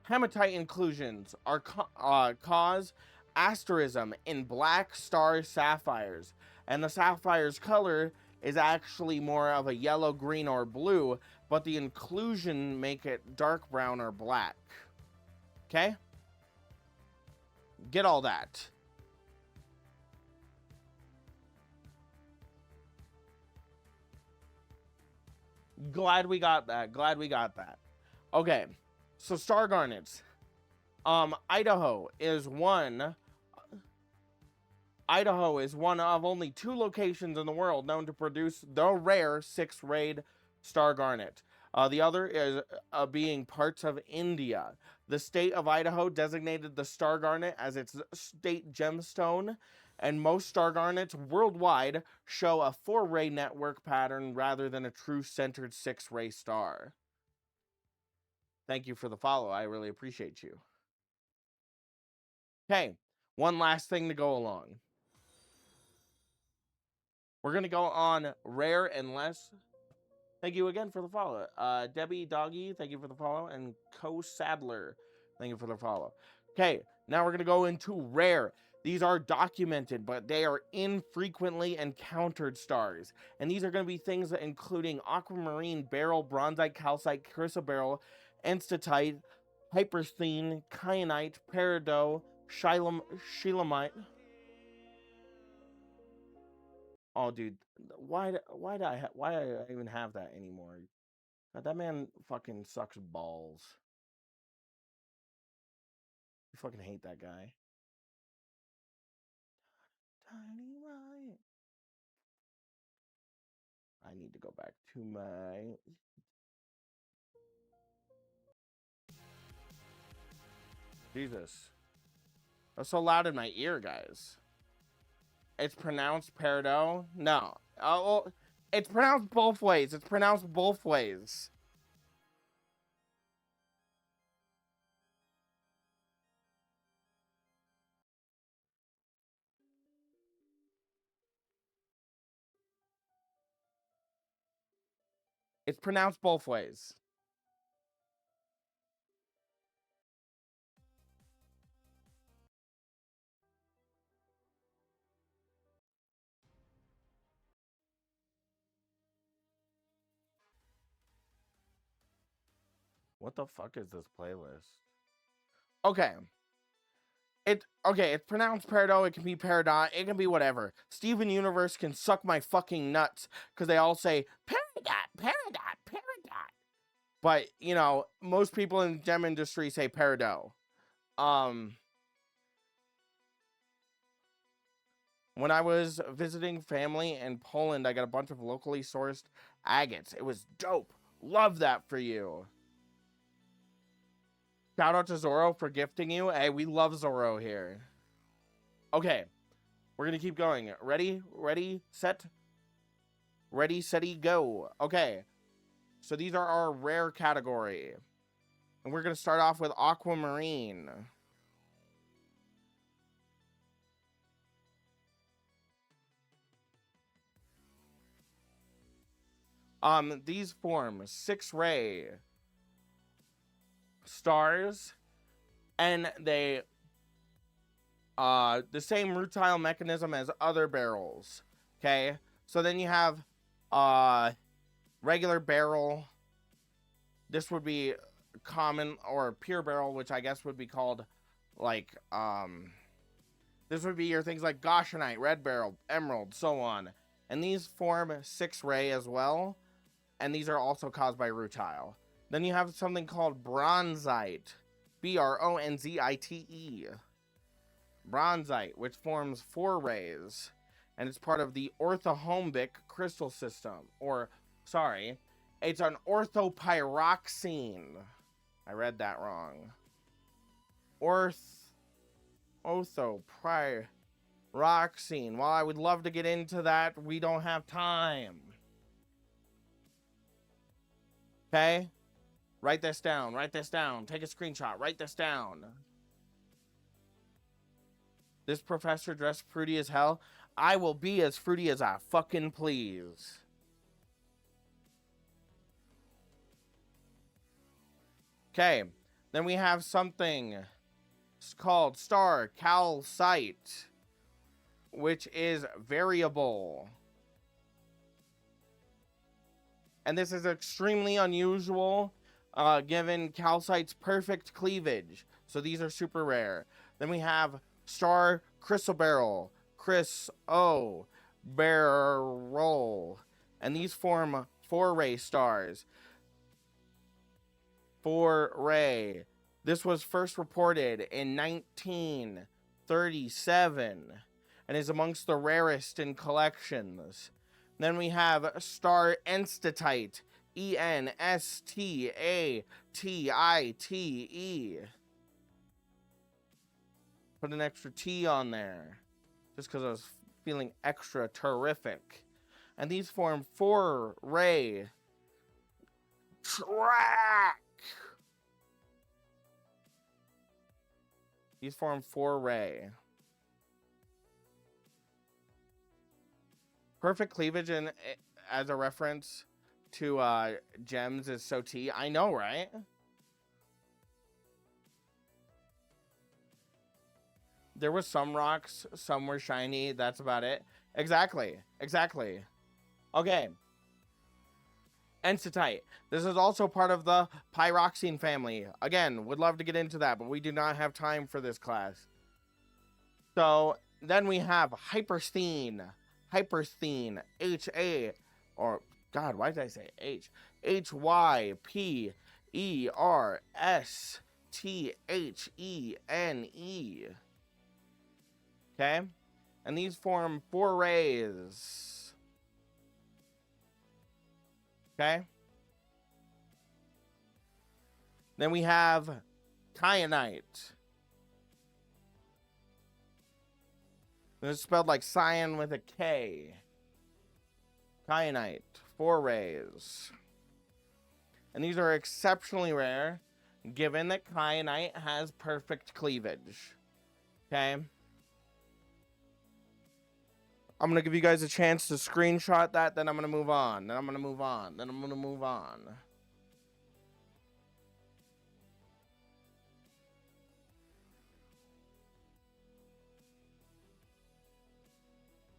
Hematite inclusions are cause asterism in black star sapphires, and the sapphire's color is actually more of a yellow, green, or blue, but the inclusion make it dark brown or black. Okay? Get all that. Glad we got that. Glad we got that. Okay. So star garnets. Idaho is one of only 2 locations in the world known to produce the rare 6-rayed star garnet. The other is being parts of India. The state of Idaho designated the star garnet as its state gemstone, and most star garnets worldwide show a 4-ray network pattern rather than a true centered 6-ray star. Thank you for the follow. I really appreciate you. Okay, one last thing to go along. We're going to go on rare and less. Thank you again for the follow. Debbie Doggy, thank you for the follow. And Co Sadler, thank you for the follow. Okay, now we're going to go into rare. These are documented, but they are infrequently encountered stars. And these are going to be things that including aquamarine, beryl, bronzite, calcite, chrysoberyl, enstatite, hypersthene, kyanite, peridot, shilamite. Oh, dude, why do I even have that anymore? God, that man fucking sucks balls. I fucking hate that guy. Tiny riot. I need to go back to my... Jesus. That's so loud in my ear, guys. It's pronounced peridot? No. Oh, well, it's pronounced both ways. It's pronounced both ways. It's pronounced both ways. What the fuck is this playlist? Okay. It's pronounced peridot, it can be peridot, it can be whatever. Steven Universe can suck my fucking nuts, because they all say, peridot, peridot, peridot. But, you know, most people in the gem industry say peridot. When I was visiting family in Poland, I got a bunch of locally sourced agates. It was dope. Love that for you. Shout out to Zoro for gifting you. Hey, we love Zoro here. Okay, we're gonna keep going. Ready, set, go. Okay, so these are our rare category. And we're gonna start off with aquamarine. These form 6-ray stars, and they the same rutile mechanism as other barrels. Okay, so then you have regular barrel. This would be common, or pure barrel, which I guess would be called like this would be your things like goshenite, red barrel, emerald, so on. And these form 6-ray as well, and these are also caused by rutile. Then you have something called bronzite, bronzite. Bronzite, which forms 4 rays, and it's part of the orthorhombic crystal system. Or, sorry, it's an orthopyroxene. I read that wrong. Orthopyroxene. While I would love to get into that, we don't have time. Okay? Write this down. Write this down. Take a screenshot. Write this down. This professor dressed fruity as hell. I will be as fruity as I fucking please. Okay. Then we have something called star calcite, which is variable. And this is extremely unusual, given calcite's perfect cleavage. So these are super rare. Then we have star chrysoberyl, chrysoberyl, and these form 4-ray stars. 4-ray. This was first reported in 1937 and is amongst the rarest in collections. Then we have star enstatite, enstatite. Put an extra T on there, just because I was feeling extra terrific. And these form 4-ray track. These form 4-ray. Perfect cleavage, and as a reference to gems is so T. I know, right? There was some rocks, some were shiny. That's about it. Exactly. Okay. Enstatite. This is also part of the pyroxene family. Again, would love to get into that, but we do not have time for this class. So then we have hypersthene. H-A, or God, why did I say H? Hypersthene. Okay? And these form 4 rays. Okay? Then we have kyanite. This is spelled like cyan with a K. Kyanite, 4 rays. And these are exceptionally rare, given that kyanite has perfect cleavage. Okay? I'm going to give you guys a chance to screenshot that, then I'm going to move on. Then I'm going to move on. Then I'm going to move on.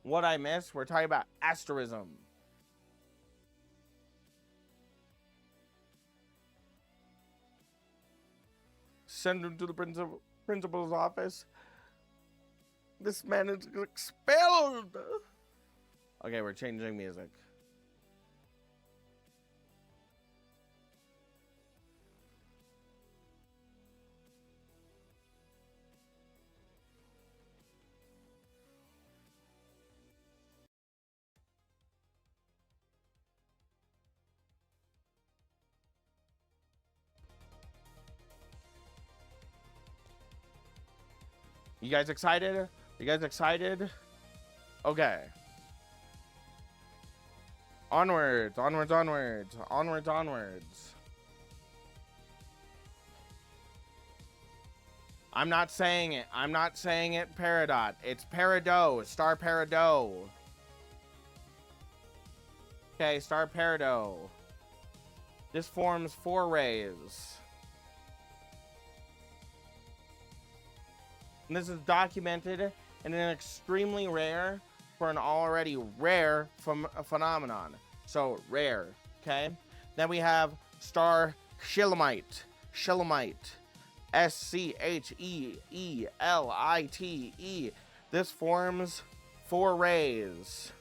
What I missed, we're talking about asterism. Send him to the principal's office. This man is expelled. Okay, we're changing music. You guys excited? You guys excited? Okay. Onwards, onwards, onwards, onwards, onwards. I'm not saying it. I'm not saying it peridot. It's peridot. Star peridot. Okay, star peridot. This forms 4 rays. And this is documented in an extremely rare for an already rare phenomenon. So rare, okay? Then we have star Scheelite. Scheelite. Scheelite. This forms 4 rays.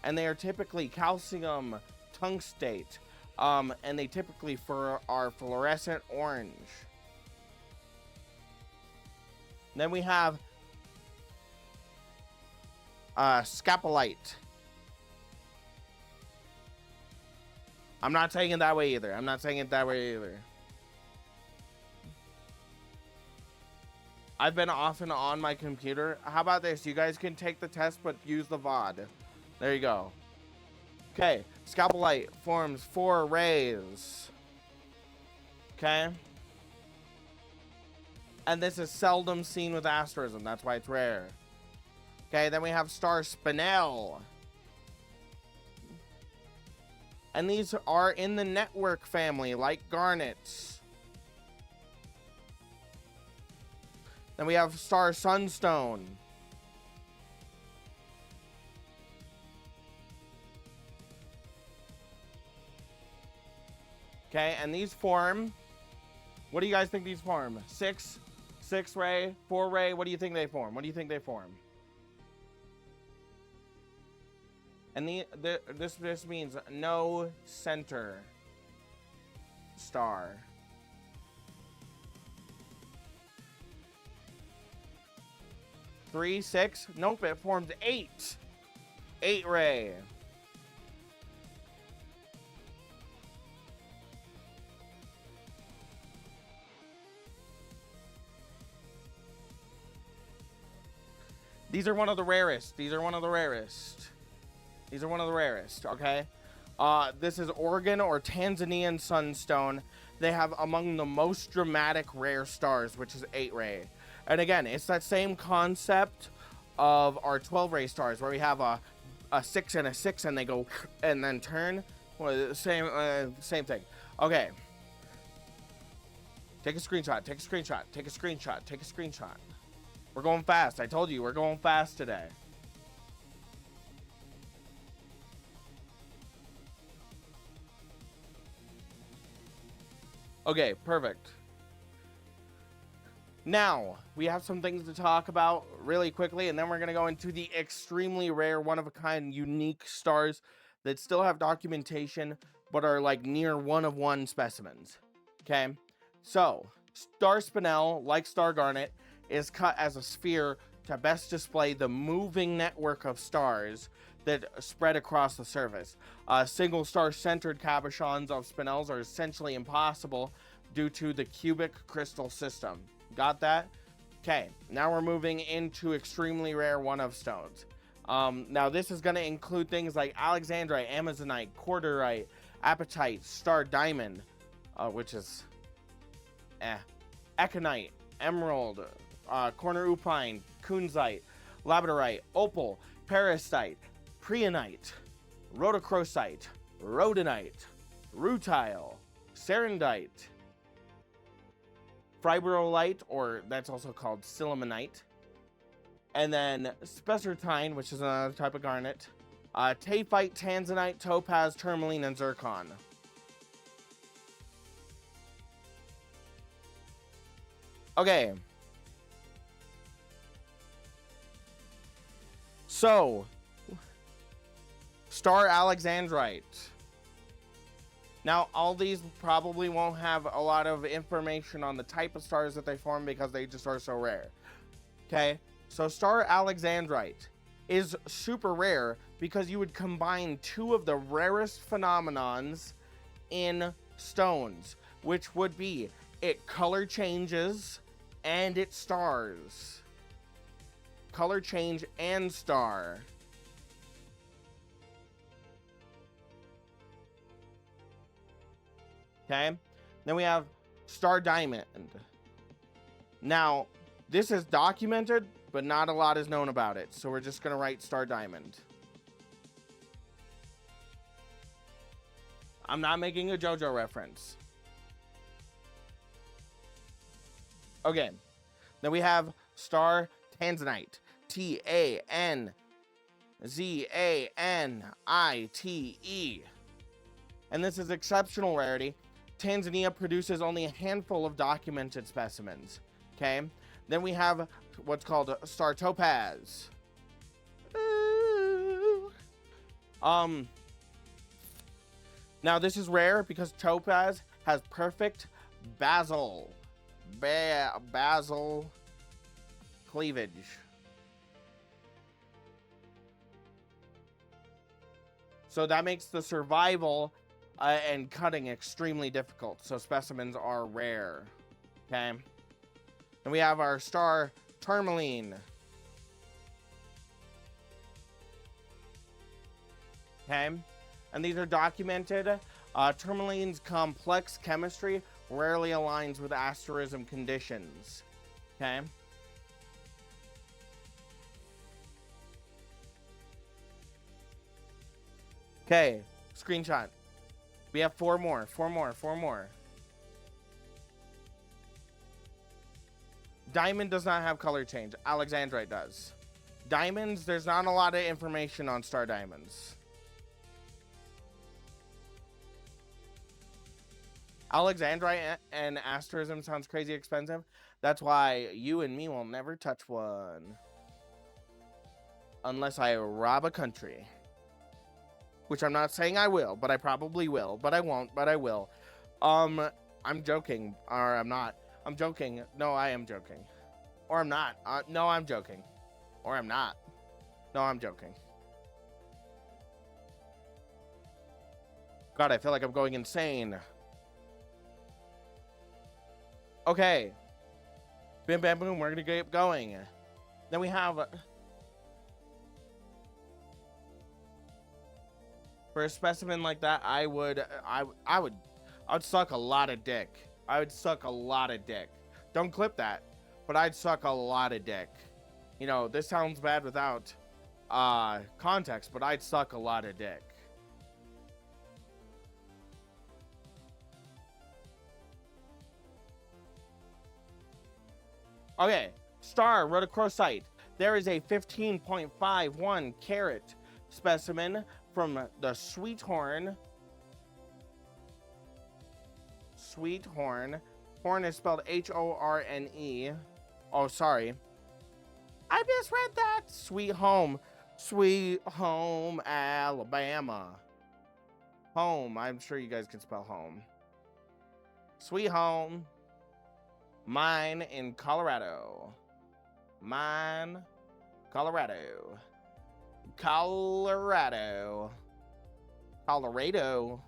And they are typically calcium tungstate. And they typically are fluorescent orange. Then we have scapolite. I'm not saying it that way either. I'm not saying it that way either. I've been off and on my computer. How about this? You guys can take the test, but use the VOD. There you go. Okay. Scapolite forms 4 rays. Okay. And this is seldom seen with asterism. That's why it's rare. Okay, then we have star Spinel. And these are in the network family, like garnets. Then we have star Sunstone. Okay, and these form... What do you guys think these form? 6 ray, 4 ray. What do you think they form? What do you think they form? And this means no center star. Three, 6. Nope, it forms 8. 8 ray. These are one of the rarest. These are one of the rarest. These are one of the rarest, okay? This is Oregon or Tanzanian sunstone. They have among the most dramatic rare stars, which is 8 ray. And again, it's that same concept of our 12 ray stars, where we have a 6 and a 6, and they go and then turn. Well, same thing. Okay. Take a screenshot. Take a screenshot. Take a screenshot. Take a screenshot. We're going fast. I told you, we're going fast today. Okay, perfect. Now, we have some things to talk about really quickly, and then we're going to go into the extremely rare, one-of-a-kind, unique stars that still have documentation, but are like near one-of-one specimens. Okay? So, star Spinel, like star garnet, is cut as a sphere to best display the moving network of stars that spread across the surface. Single star-centered cabochons of spinels are essentially impossible due to the cubic crystal system. Got that? Okay, now we're moving into extremely rare one-of stones. Now this is going to include things like alexandrite, amazonite, cordierite, apatite, star diamond, which is econite, emerald, corner upine, kunzite, labradorite, opal, parasite, preonite, rhodochrosite, rhodonite, rutile, serendite, fibrolite, or that's also called sillimanite, and then spessartine, which is another type of garnet, taphite, tanzanite, topaz, tourmaline, and zircon. Okay. So, star alexandrite. Now, all these probably won't have a lot of information on the type of stars that they form because they just are so rare. Okay, so star alexandrite is super rare because you would combine two of the rarest phenomenons in stones, which would be it color changes and it stars. Color change and star. Okay, then we have star diamond. Now, this is documented, but not a lot is known about it, so we're just gonna write star diamond. I'm not making a JoJo reference. Okay, then we have star tanzanite. Tanzanite. And this is exceptional rarity. Tanzania produces only a handful of documented specimens. Okay, then we have what's called star topaz. Now this is rare because topaz has perfect basal cleavage. So that makes the survival and cutting extremely difficult. So specimens are rare. Okay. And we have our star tourmaline. Okay. And these are documented. Tourmaline's complex chemistry rarely aligns with asterism conditions. Okay. Okay. Screenshot. We have four more. Diamond does not have color change. Alexandrite does. Diamonds, there's not a lot of information on star diamonds. Alexandrite and asterism sounds crazy expensive. That's why you and me will never touch one. Unless I rob a country. Which I'm not saying I will, but I probably will. But I won't, but I will. I'm joking. Or I'm not. I'm joking. No, I am joking. Or I'm not. No, I'm joking. Or I'm not. No, I'm joking. God, I feel like I'm going insane. Okay. Bim, bam, boom. We're going to keep going. Then we have... For a specimen like that, I would suck a lot of dick. I would suck a lot of dick. Don't clip that, but I'd suck a lot of dick. You know, this sounds bad without context, but I'd suck a lot of dick. Okay, star rhodochrosite. There is a 15.51 carat specimen from the Sweethorn. Sweethorn. Horn is spelled H-O-R-N-E. Oh, sorry. I misread that. Sweet home. Sweet home, Alabama. Home. I'm sure you guys can spell home. Sweet home. Mine in Colorado. Mine Colorado. Colorado. Colorado.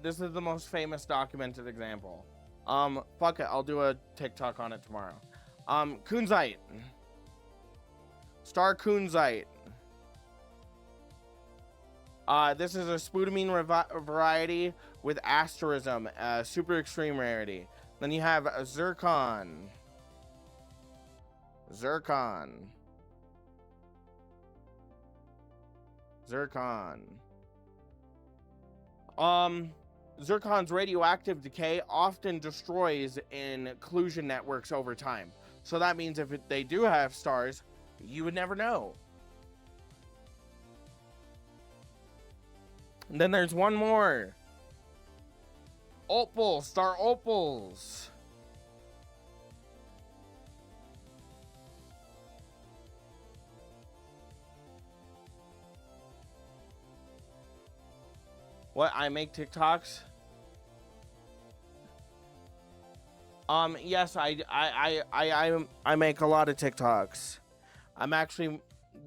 This is the most famous documented example. Fuck it, I'll do a TikTok on it tomorrow. Kunzite. Star Kunzite. This is a spudamine variety with asterism, super extreme rarity. Then you have a zircon. Zircon. Zircon's radioactive decay often destroys inclusion networks over time. So that means if they do have stars, you would never know. And then there's one more. Opal, star opals. What, I make TikToks? Yes, I make a lot of TikToks. I'm actually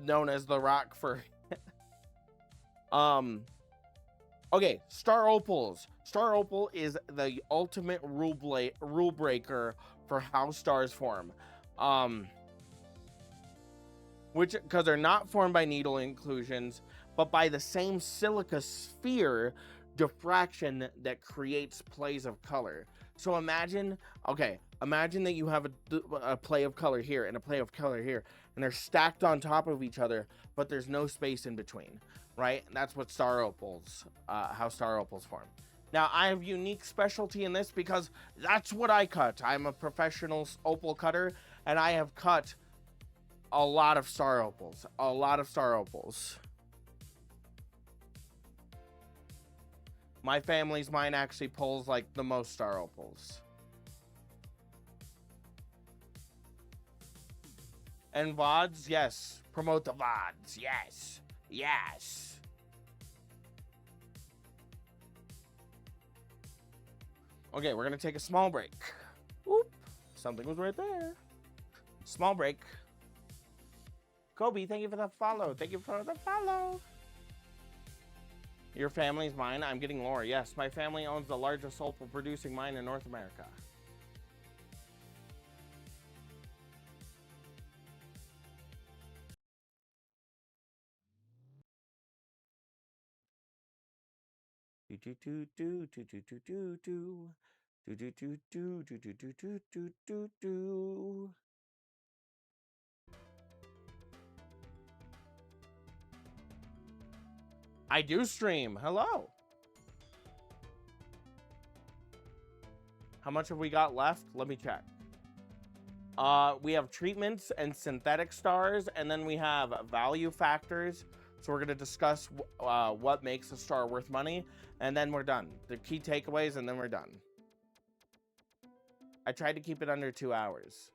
known as the Rock for okay, star opals. Star opal is the ultimate rule breaker for how stars form. Which, because they're not formed by needle inclusions, but by the same silica sphere diffraction that creates plays of color. So imagine that you have a play of color here and a play of color here, and they're stacked on top of each other, but there's no space in between, right? And that's what star opals, how star opals form. Now, I have unique specialty in this because that's what I cut. I'm a professional opal cutter, and I have cut a lot of star opals. My family's mine actually pulls like the most star opals. And VODs, yes. Promote the VODs, yes. Yes. Okay, we're gonna take a small break. Oop, something was right there. Small break. Kobe, thank you for the follow. Thank you for the follow. Your family's mine? I'm getting lore. Yes, my family owns the largest opal producing mine in North America. I do stream. Hello. How much have we got left? Let me check. We have treatments and synthetic stars, and then we have value factors. So we're going to discuss what makes a star worth money, and then we're done. The key takeaways, and then we're done. I tried to keep it under 2 hours.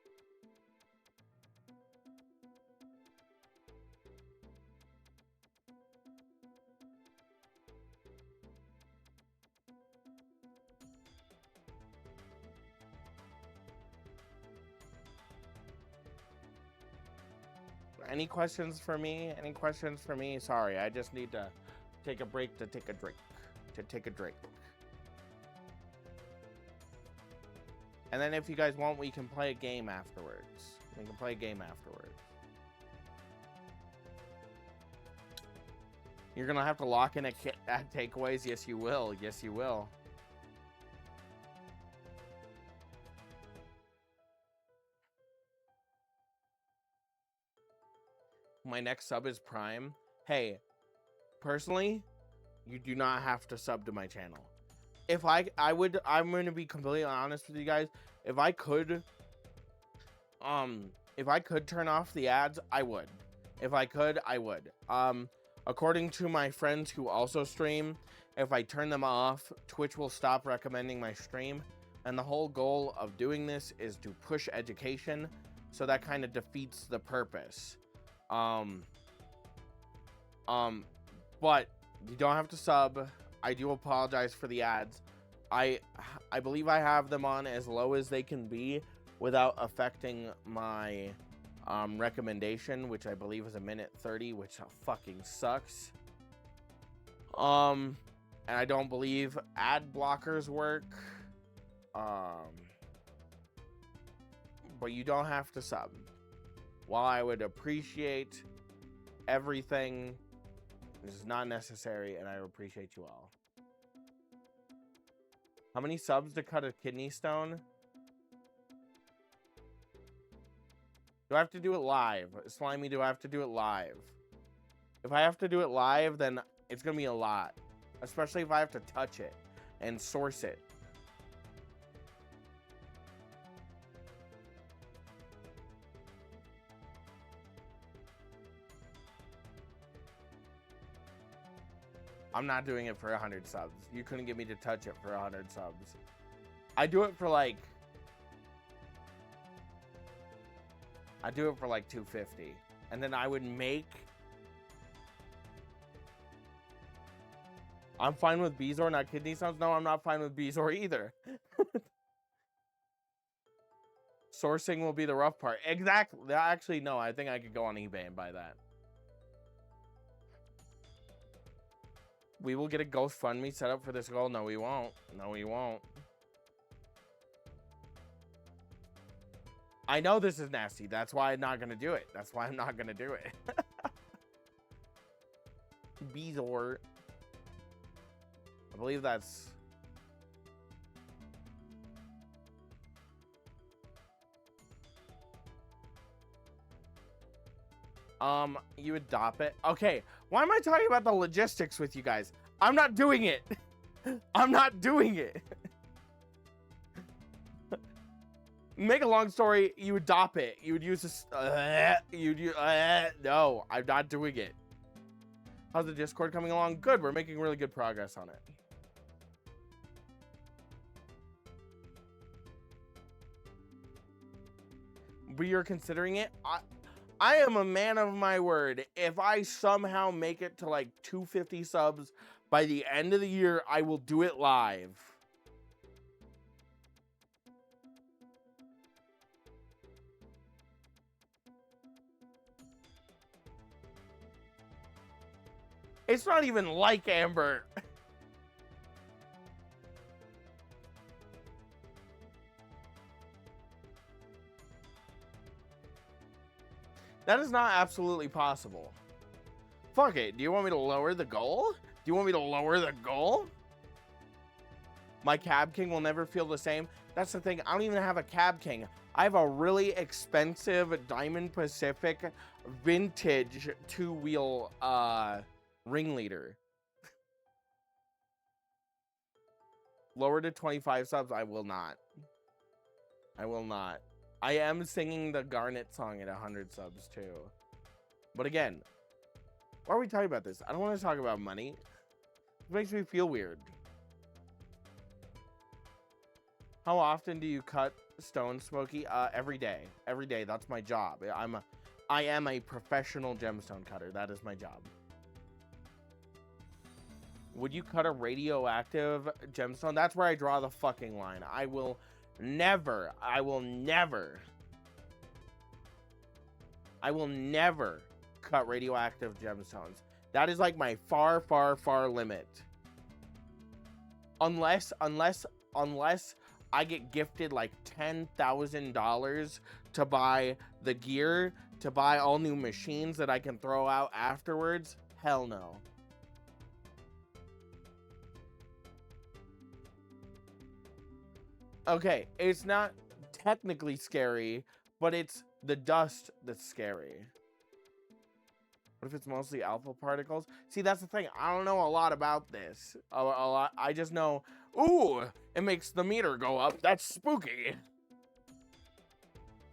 Any questions for me? Any questions for me? Sorry, I just need to take a break to take a drink. And then if you guys want, we can play a game afterwards. You're gonna have to lock in at takeaways. Yes, you will. Yes, you will. My next sub is Prime. Hey, personally, you do not have to sub to my channel. If I'm going to be completely honest with you guys. If I could turn off the ads, I would. If I could, I would. According to my friends who also stream, if I turn them off, Twitch will stop recommending my stream. And the whole goal of doing this is to push education. So that kind of defeats the purpose. But you don't have to sub. I do apologize for the ads. I believe I have them on as low as they can be without affecting my recommendation, which I believe is 1:30, which fucking sucks. And I don't believe ad blockers work. But you don't have to sub. While I would appreciate everything, this is not necessary, and I appreciate you all. How many subs to cut a kidney stone? Do I have to do it live? Slimy, do I have to do it live? If I have to do it live, then it's going to be a lot. Especially if I have to touch it and source it. I'm not doing it for 100 subs. You couldn't get me to touch it for 100 subs. I do it for like 250. And then I would make... I'm fine with Beezor, not kidney stones. No, I'm not fine with Beezor either. Sourcing will be the rough part. Exactly. Actually, no, I think I could go on eBay and buy that. We will get a GoFundMe set up for this goal. No, we won't. No, we won't. I know this is nasty. That's why I'm not going to do it. That's why I'm not going to do it. Beezor. I believe that's... You adopt it. Okay, why am I talking about the logistics with you guys? I'm not doing it. I'm not doing it. Make a long story, you adopt it. You would use this. No, I'm not doing it. How's the Discord coming along? Good, we're making really good progress on it. We are considering it. I am a man of my word. If I somehow make it to like 250 subs by the end of the year, I will do it live. It's not even like Amber. That is not absolutely possible. Fuck it. Do you want me to lower the goal? Do you want me to lower the goal? My Cab King will never feel the same. That's the thing. I don't even have a Cab King. I have a really expensive Diamond Pacific vintage 2-wheel ringleader. Lower to 25 subs. I will not. I will not. I am singing the Garnet song at 100 subs too. But again, why are we talking about this? I don't want to talk about money. It makes me feel weird. How often do you cut stone, Smokey? Every day. Every day. That's my job. I am a professional gemstone cutter. That is my job. Would you cut a radioactive gemstone? That's where I draw the fucking line. I will never cut radioactive gemstones. That is like my far, far, far limit. Unless I get gifted like $10,000 to buy the gear, to buy all new machines that I can throw out afterwards. Hell no. Okay, it's not technically scary, but it's the dust that's scary. What if it's mostly alpha particles? See, that's the thing. I don't know a lot about this. A lot. I just know, ooh, it makes the meter go up. That's spooky.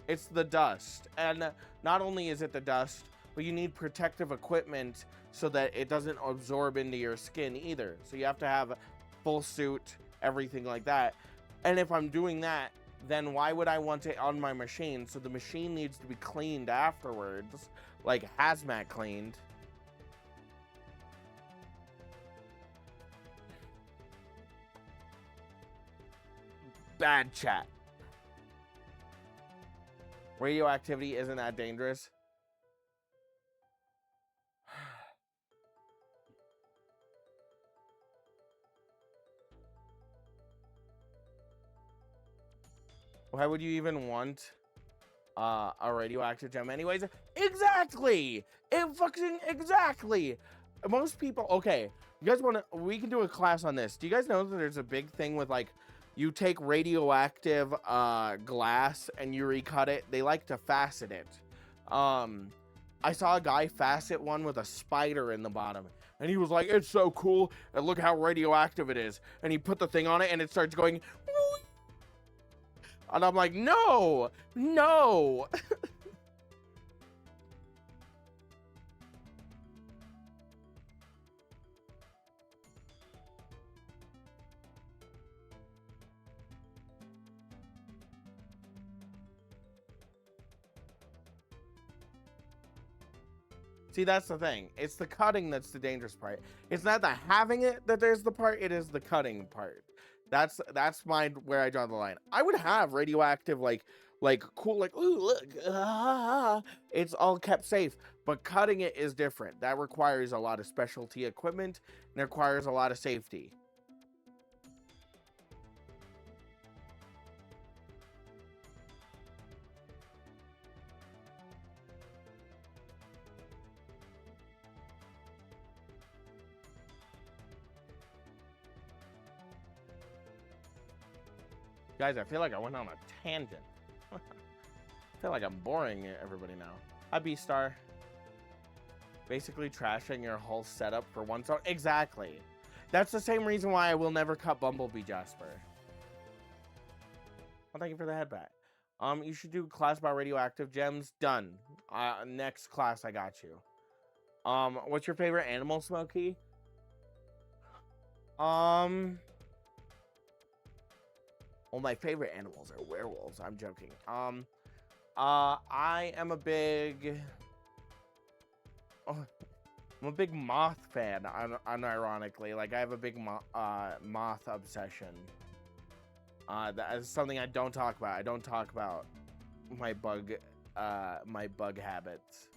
It's the dust. And not only is it the dust, but you need protective equipment so that it doesn't absorb into your skin either. So you have to have full suit, everything like that. And if I'm doing that, then why would I want it on my machine? So the machine needs to be cleaned afterwards, like hazmat cleaned. Bad chat. Radioactivity isn't that dangerous. Why would you even want a radioactive gem anyways? Exactly! Exactly! Most people, okay, you guys we can do a class on this. Do you guys know that there's a big thing with, like, you take radioactive glass and you recut it? They like to facet it. I saw a guy facet one with a spider in the bottom. And he was like, it's so cool, and look how radioactive it is. And he put the thing on it, and it starts going... And I'm like, no! No! See, that's the thing. It's the cutting that's the dangerous part. It's not the having it that there's the part, it is the cutting part. That's where I draw the line. I would have radioactive, like cool, like, ooh, look, it's all kept safe. But cutting it is different. That requires a lot of specialty equipment and it requires a lot of safety. Guys, I feel like I went on a tangent. I feel like I'm boring everybody now. Hi, B-Star. Basically trashing your whole setup for one song. Exactly. That's the same reason why I will never cut Bumblebee Jasper. Well, thank you for the headbat. You should do a class about radioactive gems. Done. Next class, I got you. What's your favorite animal, Smokey? Well, my favorite animals are werewolves. I'm joking. I am a big... I'm a big moth fan, unironically. Like, I have a big moth obsession. That is something I don't talk about. I don't talk about my bug habits.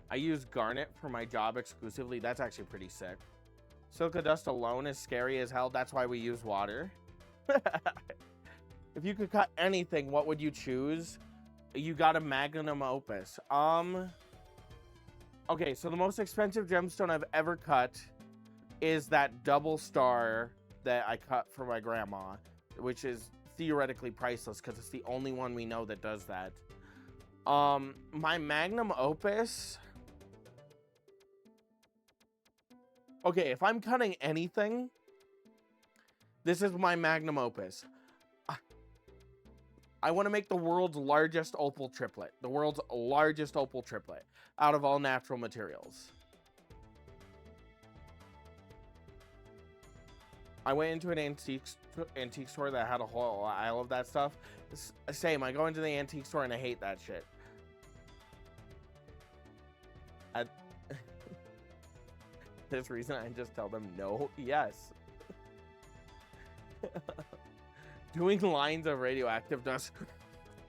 I use garnet for my job exclusively. That's actually pretty sick. Silica dust alone is scary as hell. That's why we use water. If you could cut anything, what would you choose? You got a magnum opus. Okay, so the most expensive gemstone I've ever cut is that double star that I cut for my grandma, which is theoretically priceless because it's the only one we know that does that. My magnum opus... Okay, if I'm cutting anything, this is my magnum opus. I want to make the world's largest opal triplet. The world's largest opal triplet out of all natural materials. I went into an antique store that had a whole aisle of that stuff. Same, I go into the antique store and I hate that shit. This reason I just tell them no, yes. Doing lines of radioactive dust.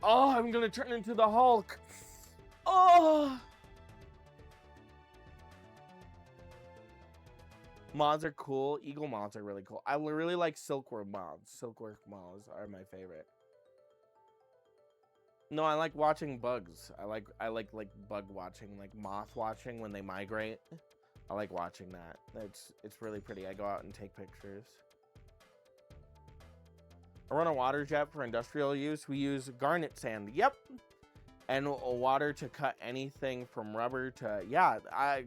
Oh, I'm gonna turn into the Hulk. Oh. Moths are cool. Eagle moths are really cool. I really like silkworm moths. Silkworm moths are my favorite. No, I like watching bugs. I like bug watching, like moth watching when they migrate. I like watching that. It's really pretty. I go out and take pictures. I run a water jet for industrial use. We use garnet sand. Yep. And water to cut anything from rubber to... Yeah,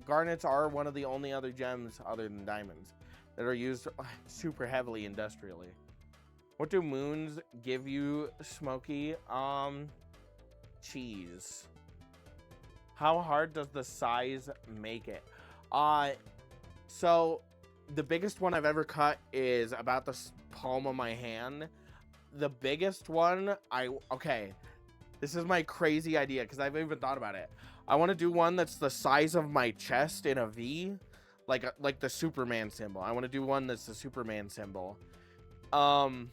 garnets are one of the only other gems other than diamonds that are used super heavily industrially. What do moons give you, Smokey? Cheese. How hard does the size make it? So the biggest one I've ever cut is about the palm of my hand. The biggest one, okay, this is my crazy idea because I've even thought about it. I want to do one that's the size of my chest in a V, like the Superman symbol. I want to do one that's the Superman symbol. And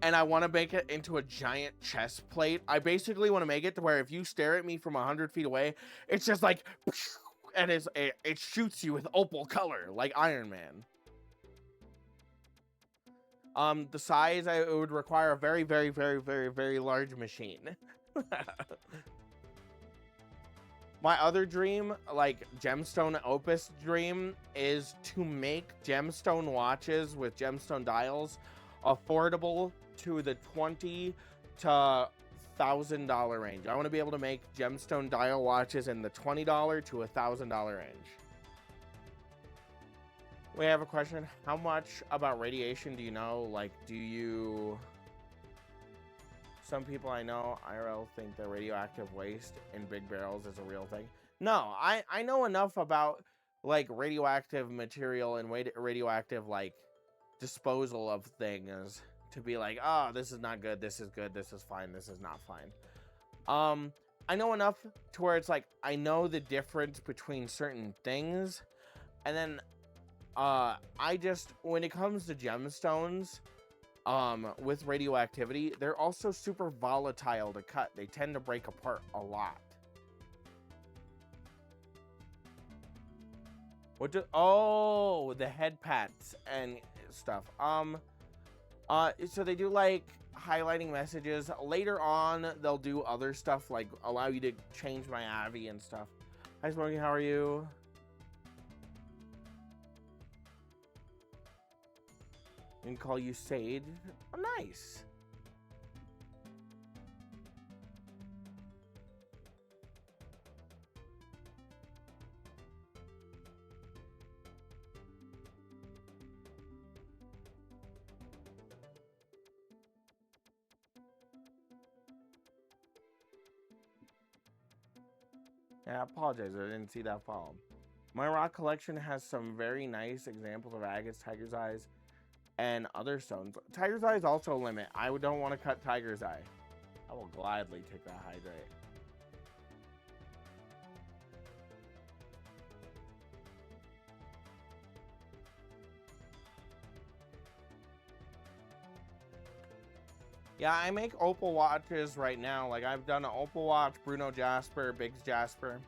and I want to make it into a giant chest plate. I basically want to make it to where if you stare at me from 100 feet away, it's just like, and it shoots you with opal color like Iron Man. The size, it would require a very, very, very, very, very large machine. My other dream, like gemstone opus dream, is to make gemstone watches with gemstone dials affordable to the $20 to $1,000 range. I want to be able to make gemstone dial watches in the $20 to $1,000 range. We have a question. How much about radiation do you know? Like, some people I know, IRL, think that radioactive waste in big barrels is a real thing. No, I know enough about, like, radioactive material and radioactive, like, disposal of things to be like, oh, this is not good, this is good, this is fine, this is not fine. I know enough to where it's like, I know the difference between certain things, and then when it comes to gemstones, with radioactivity, they're also super volatile to cut. They tend to break apart a lot. The head pats and stuff. So they do like highlighting messages. Later on, they'll do other stuff like allow you to change my Avi and stuff. Hi, Smokey, how are you? And call you Sage. Oh, nice. Yeah, I apologize. I didn't see that follow. My rock collection has some very nice examples of agates, tiger's eyes, and other stones. Tiger's eye is also a limit. I don't want to cut tiger's eye. I will gladly take that hydrate. Yeah, I make opal watches right now. Like, I've done an opal watch, Bruno Jasper, Biggs Jasper.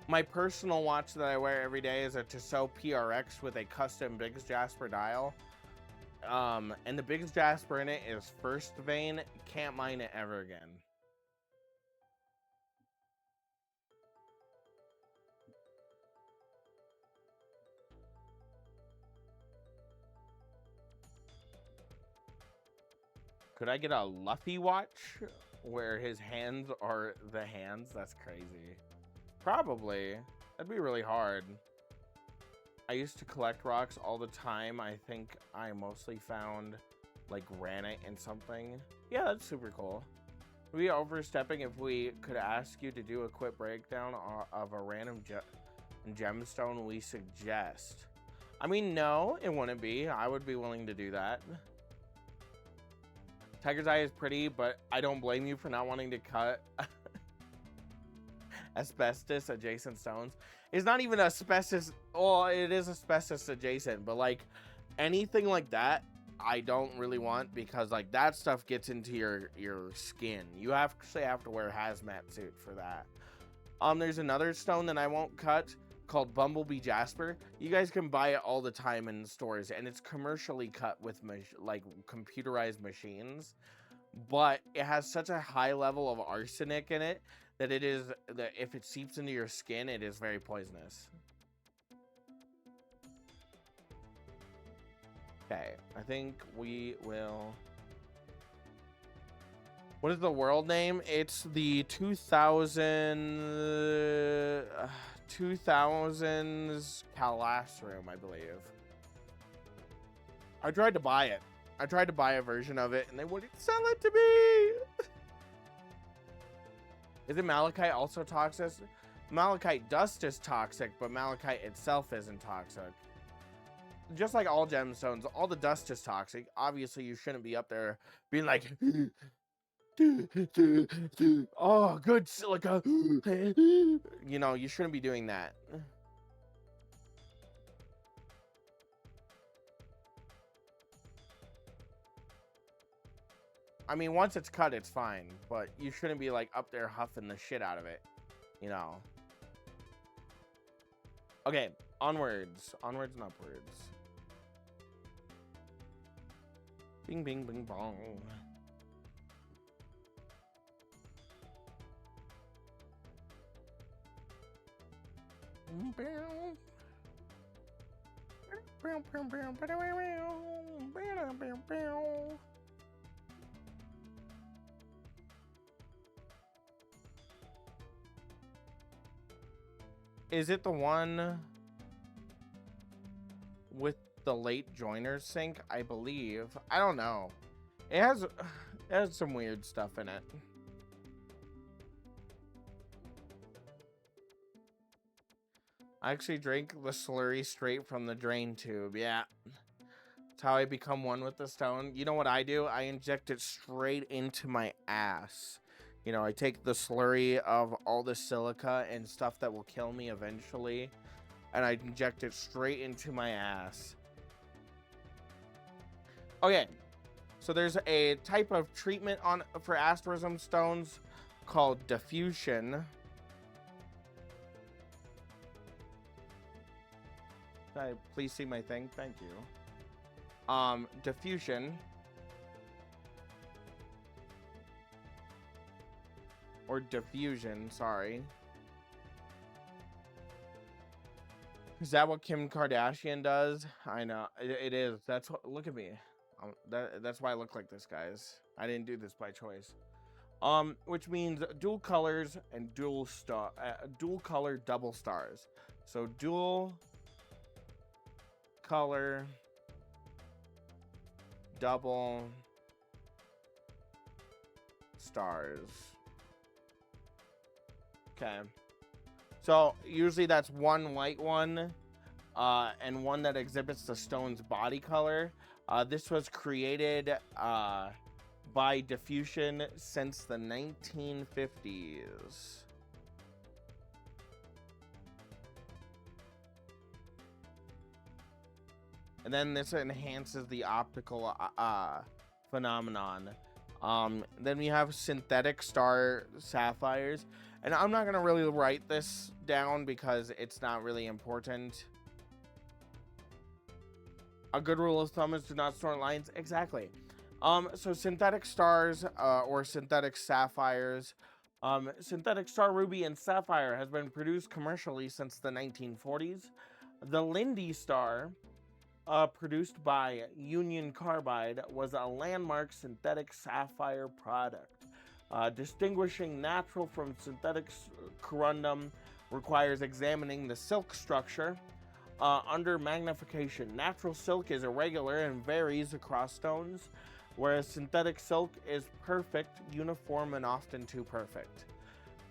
My personal watch that I wear every day is a Tissot PRX with a custom Biggs Jasper dial. And the Biggs Jasper in it is first vein. Can't mine it ever again. Could I get a Luffy watch where his hands are the hands? That's crazy. Probably. That'd be really hard. I used to collect rocks all the time. I think I mostly found like granite and something. Yeah, that's super cool. Would we be overstepping if we could ask you to do a quick breakdown of a random gemstone we suggest? I mean, no, it wouldn't be. I would be willing to do that. Tiger's eye is pretty, but I don't blame you for not wanting to cut asbestos adjacent stones. It's not even asbestos. Well, it is asbestos adjacent, but like anything like that, I don't really want because like that stuff gets into your skin. You actually have to wear a hazmat suit for that. There's another stone that I won't cut called Bumblebee Jasper. You guys can buy it all the time in stores, and it's commercially cut with like computerized machines, but it has such a high level of arsenic in it that if it seeps into your skin, it is very poisonous. Okay, I think we will. What is the world name? It's the 2000s Calastrum, I believe. I tried to buy it. I tried to buy a version of it, and they wouldn't sell it to me. Isn't malachite also toxic? Malachite dust is toxic, but malachite itself isn't toxic. Just like all gemstones, all the dust is toxic. Obviously, you shouldn't be up there being like, oh, good silica. You know, you shouldn't be doing that. I mean, once it's cut, it's fine, but you shouldn't be like up there huffing the shit out of it, you know. Okay, onwards and upwards. Bing, bing, bing, bong. Is it the one with the late joiners sink? I believe. I don't know. It has some weird stuff in it. I actually drink the slurry straight from the drain tube. Yeah. That's how I become one with the stone. You know what I do? I inject it straight into my ass. You know, I take the slurry of all the silica and stuff that will kill me eventually, and I inject it straight into my ass. Okay, so there's a type of treatment for asterism stones called diffusion. Can I please see my thing? Thank you. Diffusion. Or diffusion, sorry. Is that what Kim Kardashian does? I know, it is. That's what, look at me. That's why I look like this, guys. I didn't do this by choice. Which means dual colors and dual color double stars. So dual color double stars. Okay. So usually that's one white one and one that exhibits the stone's body color. This was created by diffusion since the 1950s. And then this enhances the optical phenomenon. Then we have synthetic star sapphires. And I'm not going to really write this down because it's not really important. A good rule of thumb is do not store lines. Exactly. So synthetic stars or synthetic sapphires. Synthetic star ruby and sapphire has been produced commercially since the 1940s. The Lindy star, produced by Union Carbide, was a landmark synthetic sapphire product. Distinguishing natural from synthetic corundum requires examining the silk structure under magnification. Natural silk is irregular and varies across stones, whereas synthetic silk is perfect, uniform, and often too perfect.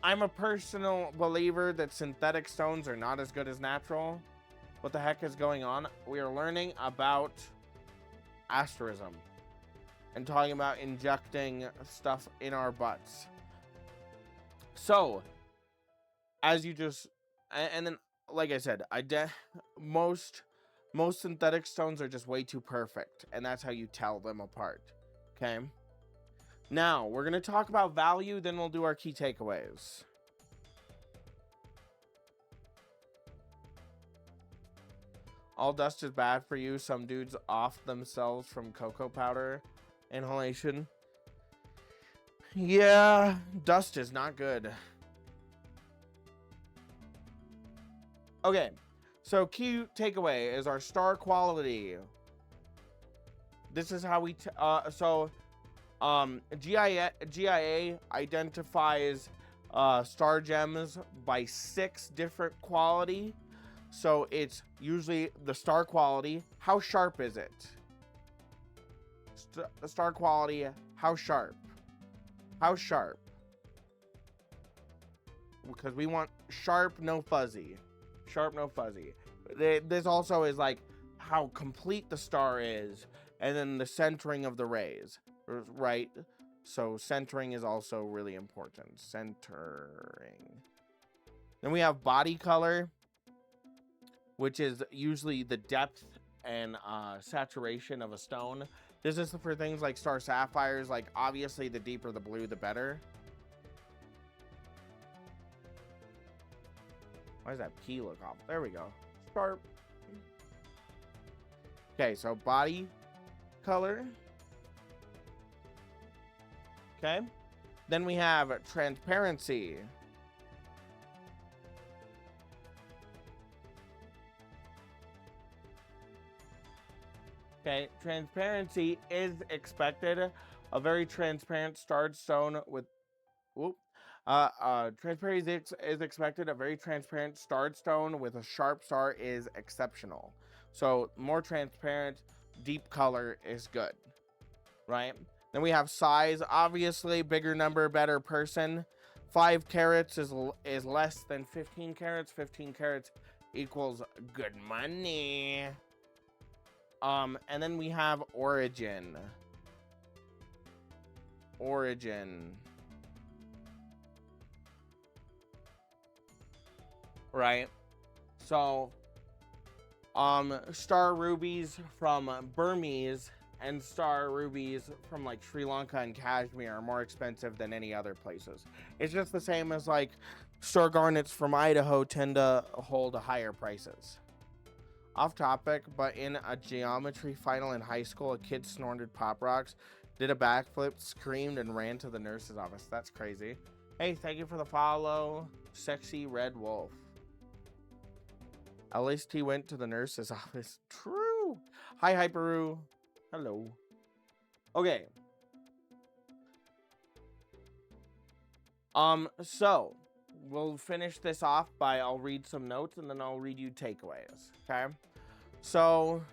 I'm a personal believer that synthetic stones are not as good as natural. What the heck is going on? We are learning about asterism and talking about injecting stuff in our butts. So, as you just, and then, like I said, most synthetic stones are just way too perfect, and that's how you tell them apart. Okay. Now we're gonna talk about value, then we'll do our key takeaways. All dust is bad for you. Some dudes off themselves from cocoa powder inhalation. Yeah, dust is not good. Okay, so key takeaway is our star quality. This is how we GIA identifies star gems by 6 different quality. So it's usually the star quality. How sharp is it? The star quality, how sharp? How sharp? Because we want sharp, no fuzzy. Sharp, no fuzzy. This also is like how complete the star is, and then the centering of the rays, right? So centering is also really important. Centering. Then we have body color, which is usually the depth and saturation of a stone. This is for things like star sapphires. Like, obviously, the deeper the blue, the better. Why does that P look off? There we go. Sharp. Okay, so body color. Okay. Then we have transparency. Okay, transparency is expected. A very transparent starred stone with, whoop. Transparency is expected. A very transparent starred stone with a sharp star is exceptional. So more transparent, deep color is good, right? Then we have size. Obviously, bigger number, better person. 5 carats is less than 15 carats. 15 carats equals good money. And then we have origin. Origin. Right? So, star rubies from Burmese and star rubies from like Sri Lanka and Kashmir are more expensive than any other places. It's just the same as like star garnets from Idaho tend to hold higher prices. Off topic, but in a geometry final in high school, a kid snorted pop rocks, did a backflip, screamed, and ran to the nurse's office. That's crazy. Hey, thank you for the follow, Sexy Red Wolf. At least he went to the nurse's office. True. Hi, Hyperu. Hello. Okay. So we'll finish this off by, I'll read some notes and then I'll read you takeaways. Okay. So,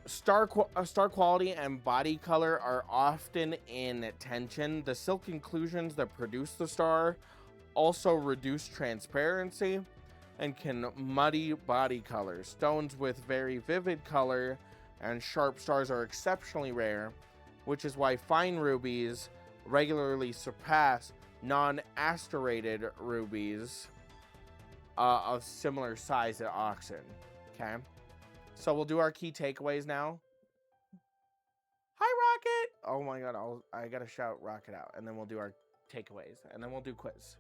star quality and body color are often in tension. The silk inclusions that produce the star also reduce transparency and can muddy body color. Stones with very vivid color and sharp stars are exceptionally rare, which is why fine rubies regularly surpass non-asterated rubies of similar size at auction. Okay, so we'll do our key takeaways now. Hi, Rocket! Oh my god, I gotta shout Rocket out, and then we'll do our takeaways, and then we'll do quiz.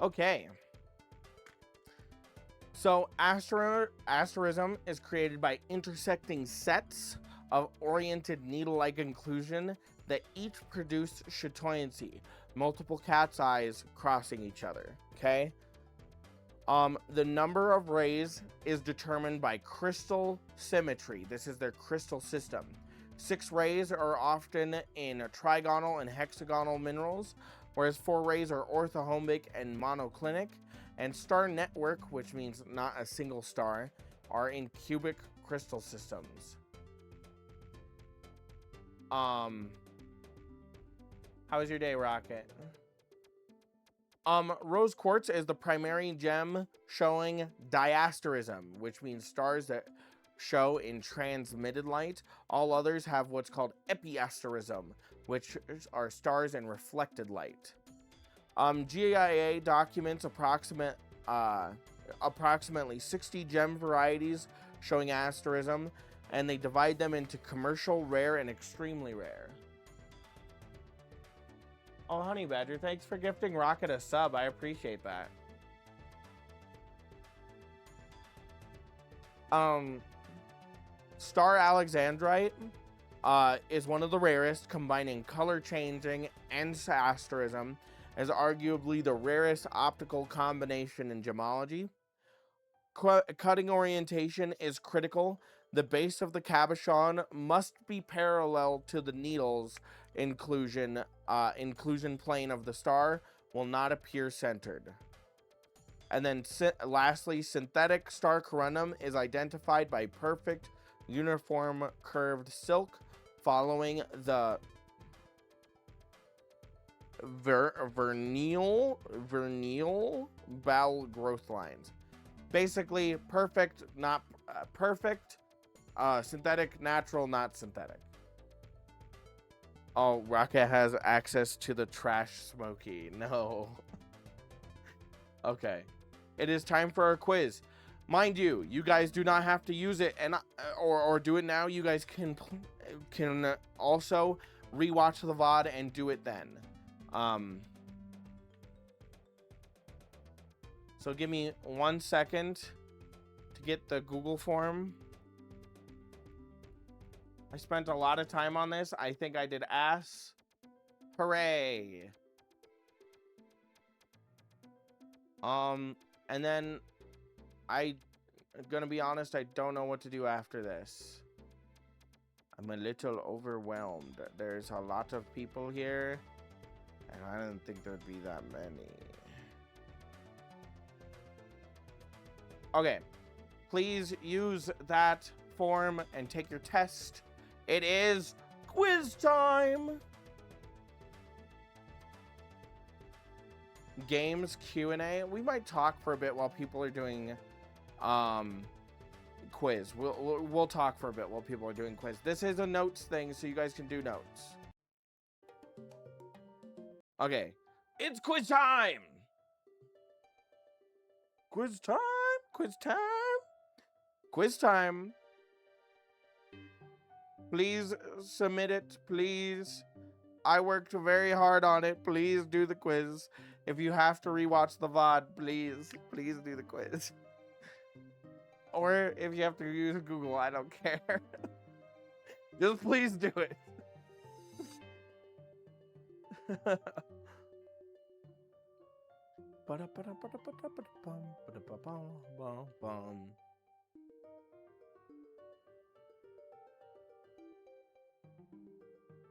Okay. So, asterism is created by intersecting sets of oriented needle-like inclusion that each produce chatoyancy, multiple cat's eyes crossing each other, okay? The number of rays is determined by crystal symmetry. This is their crystal system. 6 rays are often in trigonal and hexagonal minerals, whereas 4 rays are orthorhombic and monoclinic, and star network, which means not a single star, are in cubic crystal systems. How was your day, Rocket? Rose quartz is the primary gem showing diasterism, which means stars that show in transmitted light. All others have what's called epiasterism, which are stars in reflected light. GIA documents approximately 60 gem varieties showing asterism, and they divide them into commercial, rare, and extremely rare. Oh, Honey Badger, thanks for gifting Rocket a sub. I appreciate that. Star Alexandrite is one of the rarest, combining color changing and asterism, as arguably the rarest optical combination in gemology. Cutting orientation is critical. The base of the cabochon must be parallel to the needle's inclusion plane of the star, will not appear centered. And then lastly, synthetic star corundum is identified by perfect uniform curved silk following the vernal bowel growth lines. Basically, perfect, not perfect, Synthetic, natural, not synthetic. Oh, Rocket has access to the trash smoky. No. Okay. It is time for our quiz. Mind you, you guys do not have to use it and or do it now. You guys can also rewatch the VOD and do it then. So give me 1 second to get the Google form. I spent a lot of time on this. I think I did ass. Hooray. And then I'm gonna be honest, I don't know what to do after this. I'm a little overwhelmed. There's a lot of people here, and I didn't think there'd be that many. Okay, please use that form and take your test. It is quiz time. Games Q&A. We might talk for a bit while people are doing quiz. We'll talk for a bit while people are doing quiz. This is a notes thing, so you guys can do notes. Okay, it's quiz time. Quiz time. Quiz time. Quiz time. Please submit it, please. I worked very hard on it. Please do the quiz. If you have to rewatch the VOD, please do the quiz. Or if you have to use Google, I don't care. Just please do it.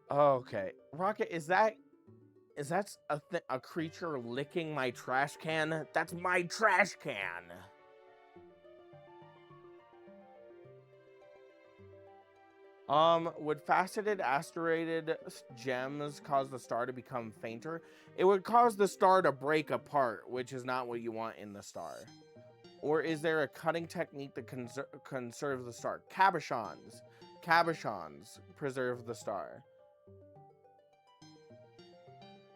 Okay, Rocket, is that a creature licking my trash can? That's my trash can. Would faceted asteroided gems cause the star to become fainter? It would cause the star to break apart, which is not what you want in the star. Or is there a cutting technique that conserves the star? Cabochons preserve the star.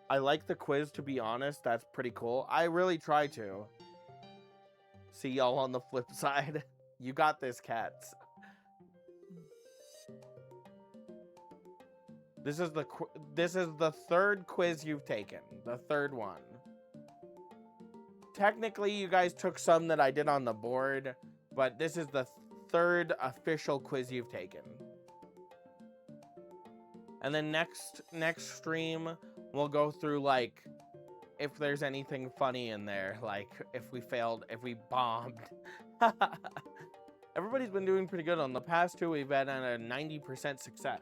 I like the quiz, to be honest. That's pretty cool. I really try to. See y'all on the flip side. You got this, cats. This is the third quiz you've taken. The third one. Technically, you guys took some that I did on the board, but this is the third official quiz you've taken. And then next stream, we'll go through, like, if there's anything funny in there, like if we failed, if we bombed. Everybody's been doing pretty good. On the past two, we've been at a 90% success.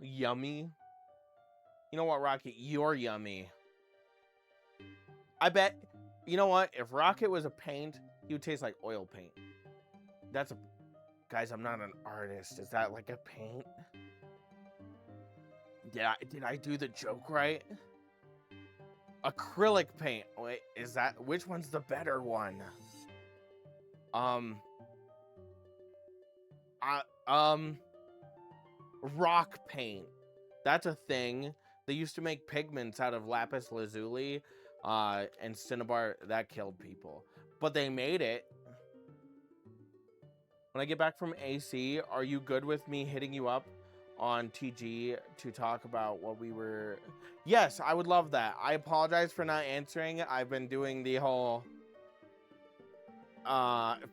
Yummy. You know what, Rocket? You're yummy. I bet, you know what? If Rocket was a paint, he would taste like oil paint. That's a... Guys, I'm not an artist. Is that like a paint? Yeah, did I do the joke right? Acrylic paint. Wait, is that... Which one's the better one? Rock paint. That's a thing. They used to make pigments out of lapis lazuli and cinnabar. That killed people. But they made it. When I get back from AC, are you good with me hitting you up on TG to talk about what we were... Yes, I would love that. I apologize for not answering. I've been doing the whole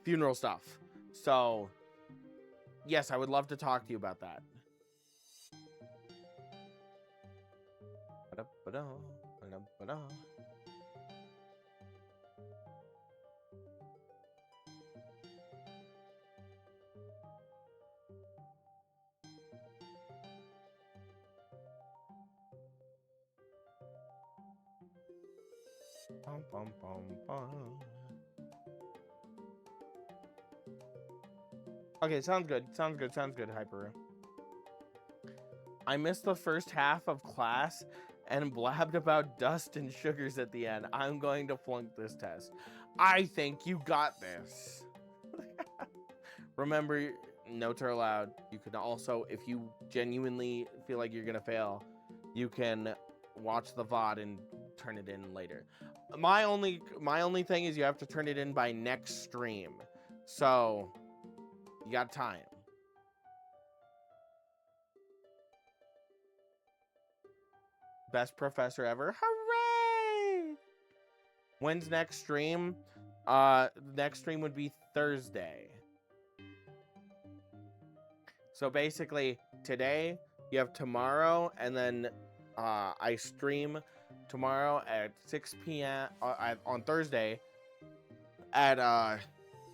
funeral stuff. So, yes, I would love to talk to you about that. Okay, sounds good. Sounds good, Hyper. I missed the first half of class and blabbed about dust and sugars at the end. I'm going to flunk this test. I think you got this. Remember, notes are allowed. You can also, if you genuinely feel like you're gonna fail, you can watch the VOD and turn it in later. My only thing is you have to turn it in by next stream. So you got time. Best professor ever. Hooray! When's next stream? Next stream would be Thursday. So basically, today, you have tomorrow, and then I stream tomorrow at 6 p.m. On Thursday at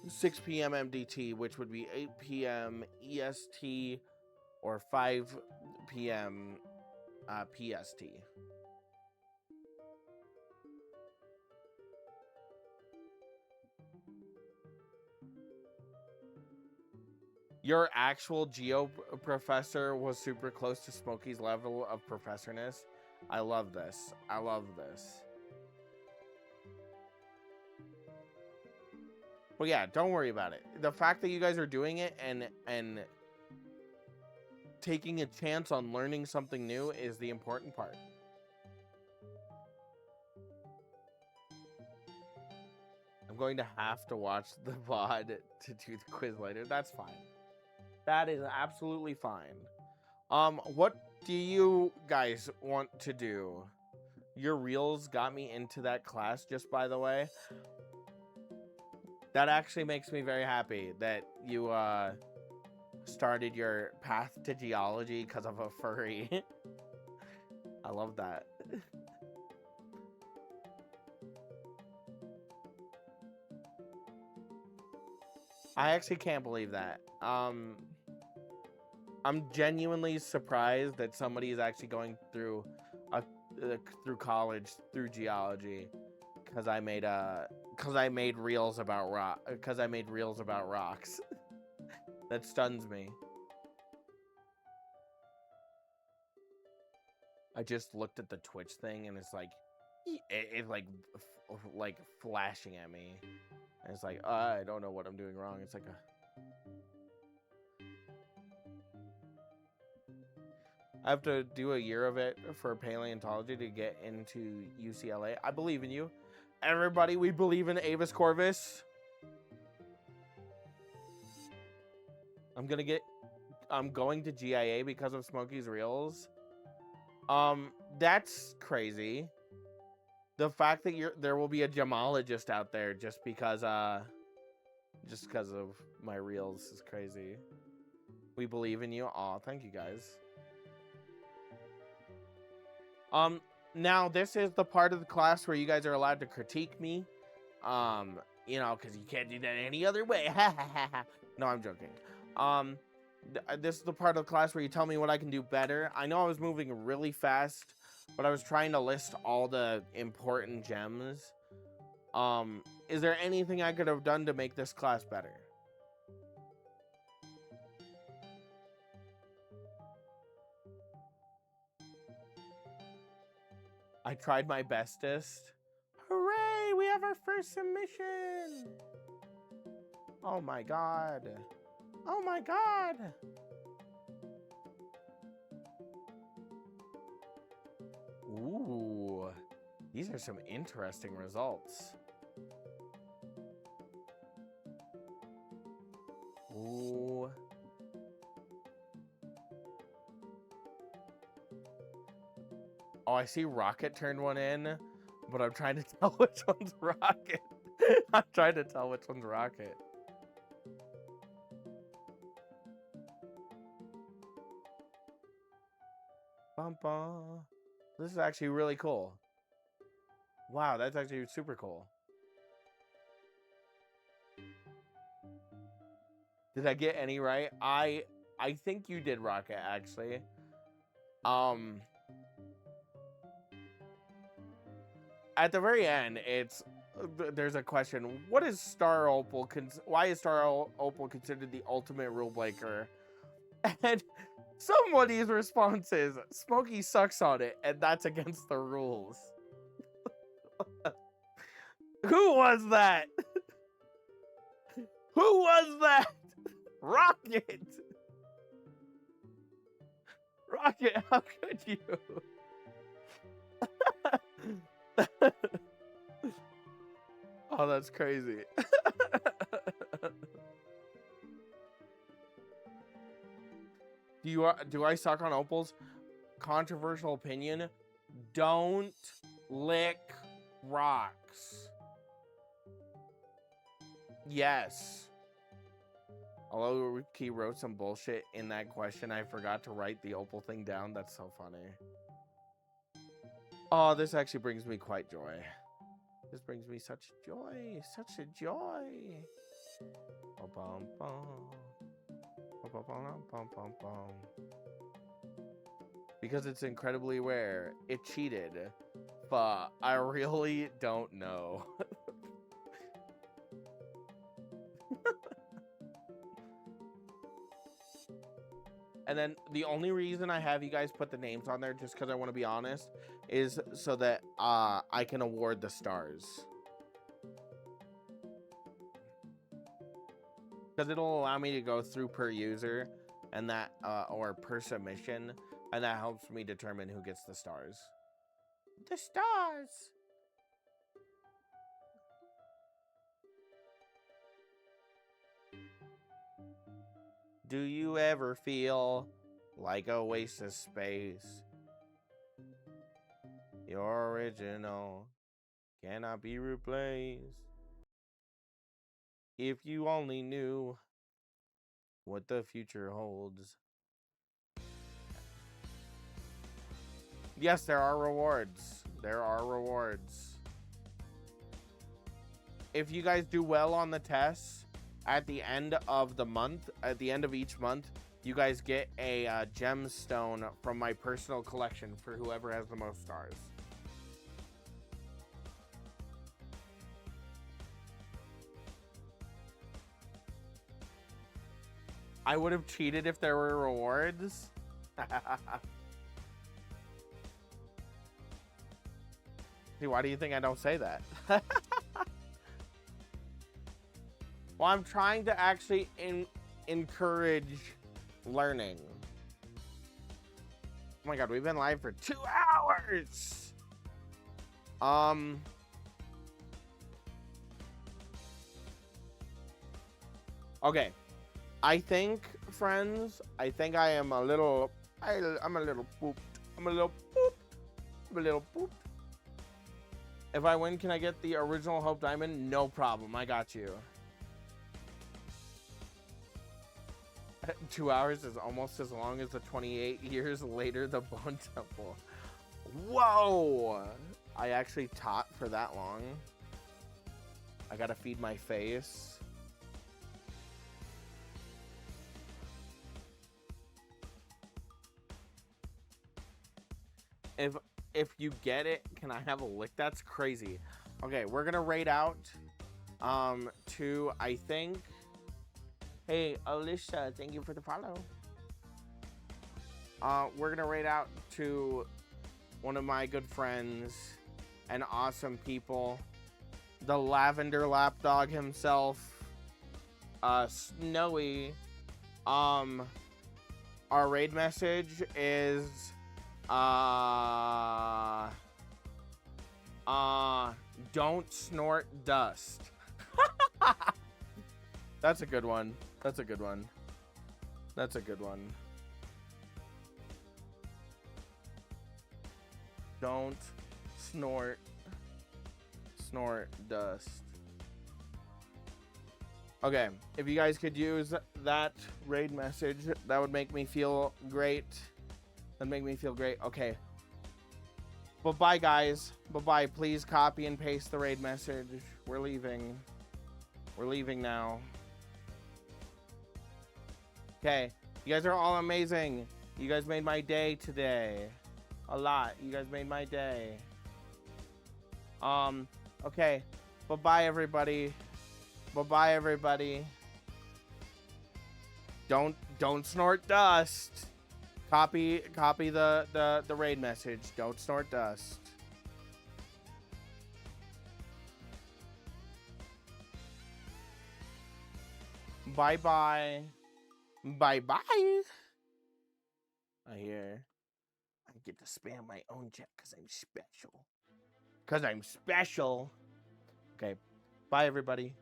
6 p.m. MDT, which would be 8 p.m. EST or 5 p.m. PST. Your actual geo professor was super close to Smokey's level of professorness. I love this. I love this. Well, yeah, don't worry about it. The fact that you guys are doing it and taking a chance on learning something new is the important part. I'm going to have to watch the VOD to do the quiz later. That's fine. That is absolutely fine. What do you guys want to do? Your reels got me into that class, just by the way. That actually makes me very happy that you started your path to geology because of a furry. I love that. I actually can't believe that. I'm genuinely surprised that somebody is actually going through through college through geology because I made reels about rocks. That stuns me. I just looked at the Twitch thing and it's like it's like flashing at me. And it's like I don't know what I'm doing wrong. It's like I have to do a year of it for paleontology to get into UCLA. I believe in you. Everybody, we believe in Avis Corvus. I'm going to GIA because of Smokey's Reels. That's crazy. The fact that there will be a gemologist out there just because of my reels is crazy. We believe in you. Aw, thank you guys. Now this is the part of the class where you guys are allowed to critique me. You know, because you can't do that any other way. No, I'm joking. This is the part of the class where you tell me what I can do better. I know I was moving really fast, but I was trying to list all the important gems. Is there anything I could have done to make this class better? I tried my bestest. Hooray! We have our first submission! Oh my god. Oh my god! Ooh. These are some interesting results. Ooh. Oh, I see Rocket turned one in, but I'm trying to tell which one's Rocket. I'm trying to tell which one's Rocket. Bum, bum. This is actually really cool. Wow, that's actually super cool. Did I get any right? I think you did, Rocket, actually. At the very end, there's a question. What is Star Opal? Why is Star Opal considered the ultimate rule breaker? And Somebody's response is, Smokey sucks on it, and that's against the rules. Who was that? Who was that? Rocket! Rocket, how could you? Oh, that's crazy. Do I suck on opals? Controversial opinion. Don't lick rocks. Yes. Although he wrote some bullshit in that question, I forgot to write the opal thing down. That's so funny. Oh, this actually brings me quite joy. This brings me such joy. Such a joy. Because it's incredibly rare. It cheated. But I really don't know. And then the only reason I have you guys put the names on there, just because I want to be honest, is so that I can award the stars. Because it'll allow me to go through per user, and that or per submission, and that helps me determine who gets the stars. The stars! Do you ever feel like a waste of space? Your original cannot be replaced. If you only knew what the future holds. Yes, there are rewards. There are rewards. If you guys do well on the tests, at the end of the month, at the end of each month, you guys get a gemstone from my personal collection for whoever has the most stars. I would have cheated if there were rewards. See, why do you think I don't say that? Well, I'm trying to actually encourage learning. Oh my god, we've been live for 2 hours! Okay. I think, friends, I think I am a little... I'm a little pooped. I'm a little pooped. I'm a little pooped. If I win, can I get the original Hope Diamond? No problem. I got you. 2 hours is almost as long as the 28 years later the Bone Temple. Whoa! I actually taught for that long. I gotta feed my face. If you get it, can I have a lick? That's crazy. Okay, we're gonna rate out to, I think... Hey, Alicia, thank you for the follow. We're gonna rate out to one of my good friends and awesome people, the Lavender Lapdog himself, Snowy. Our raid message is don't snort dust. That's a good one. That's a good one. That's a good one. Don't snort dust. Okay, if you guys could use that raid message, that would make me feel great. That'd make me feel great. Okay. Bye-bye, guys. Bye-bye. Please copy and paste the raid message. We're leaving. We're leaving now. Okay. You guys are all amazing. You guys made my day today. A lot. You guys made my day. Okay. Bye-bye, everybody. Bye-bye, everybody. Don't snort dust. Copy the raid message. Don't snort dust. Bye bye. Bye bye. I hear I get to spam my own chat because I'm special. Because I'm special. Okay. Bye everybody.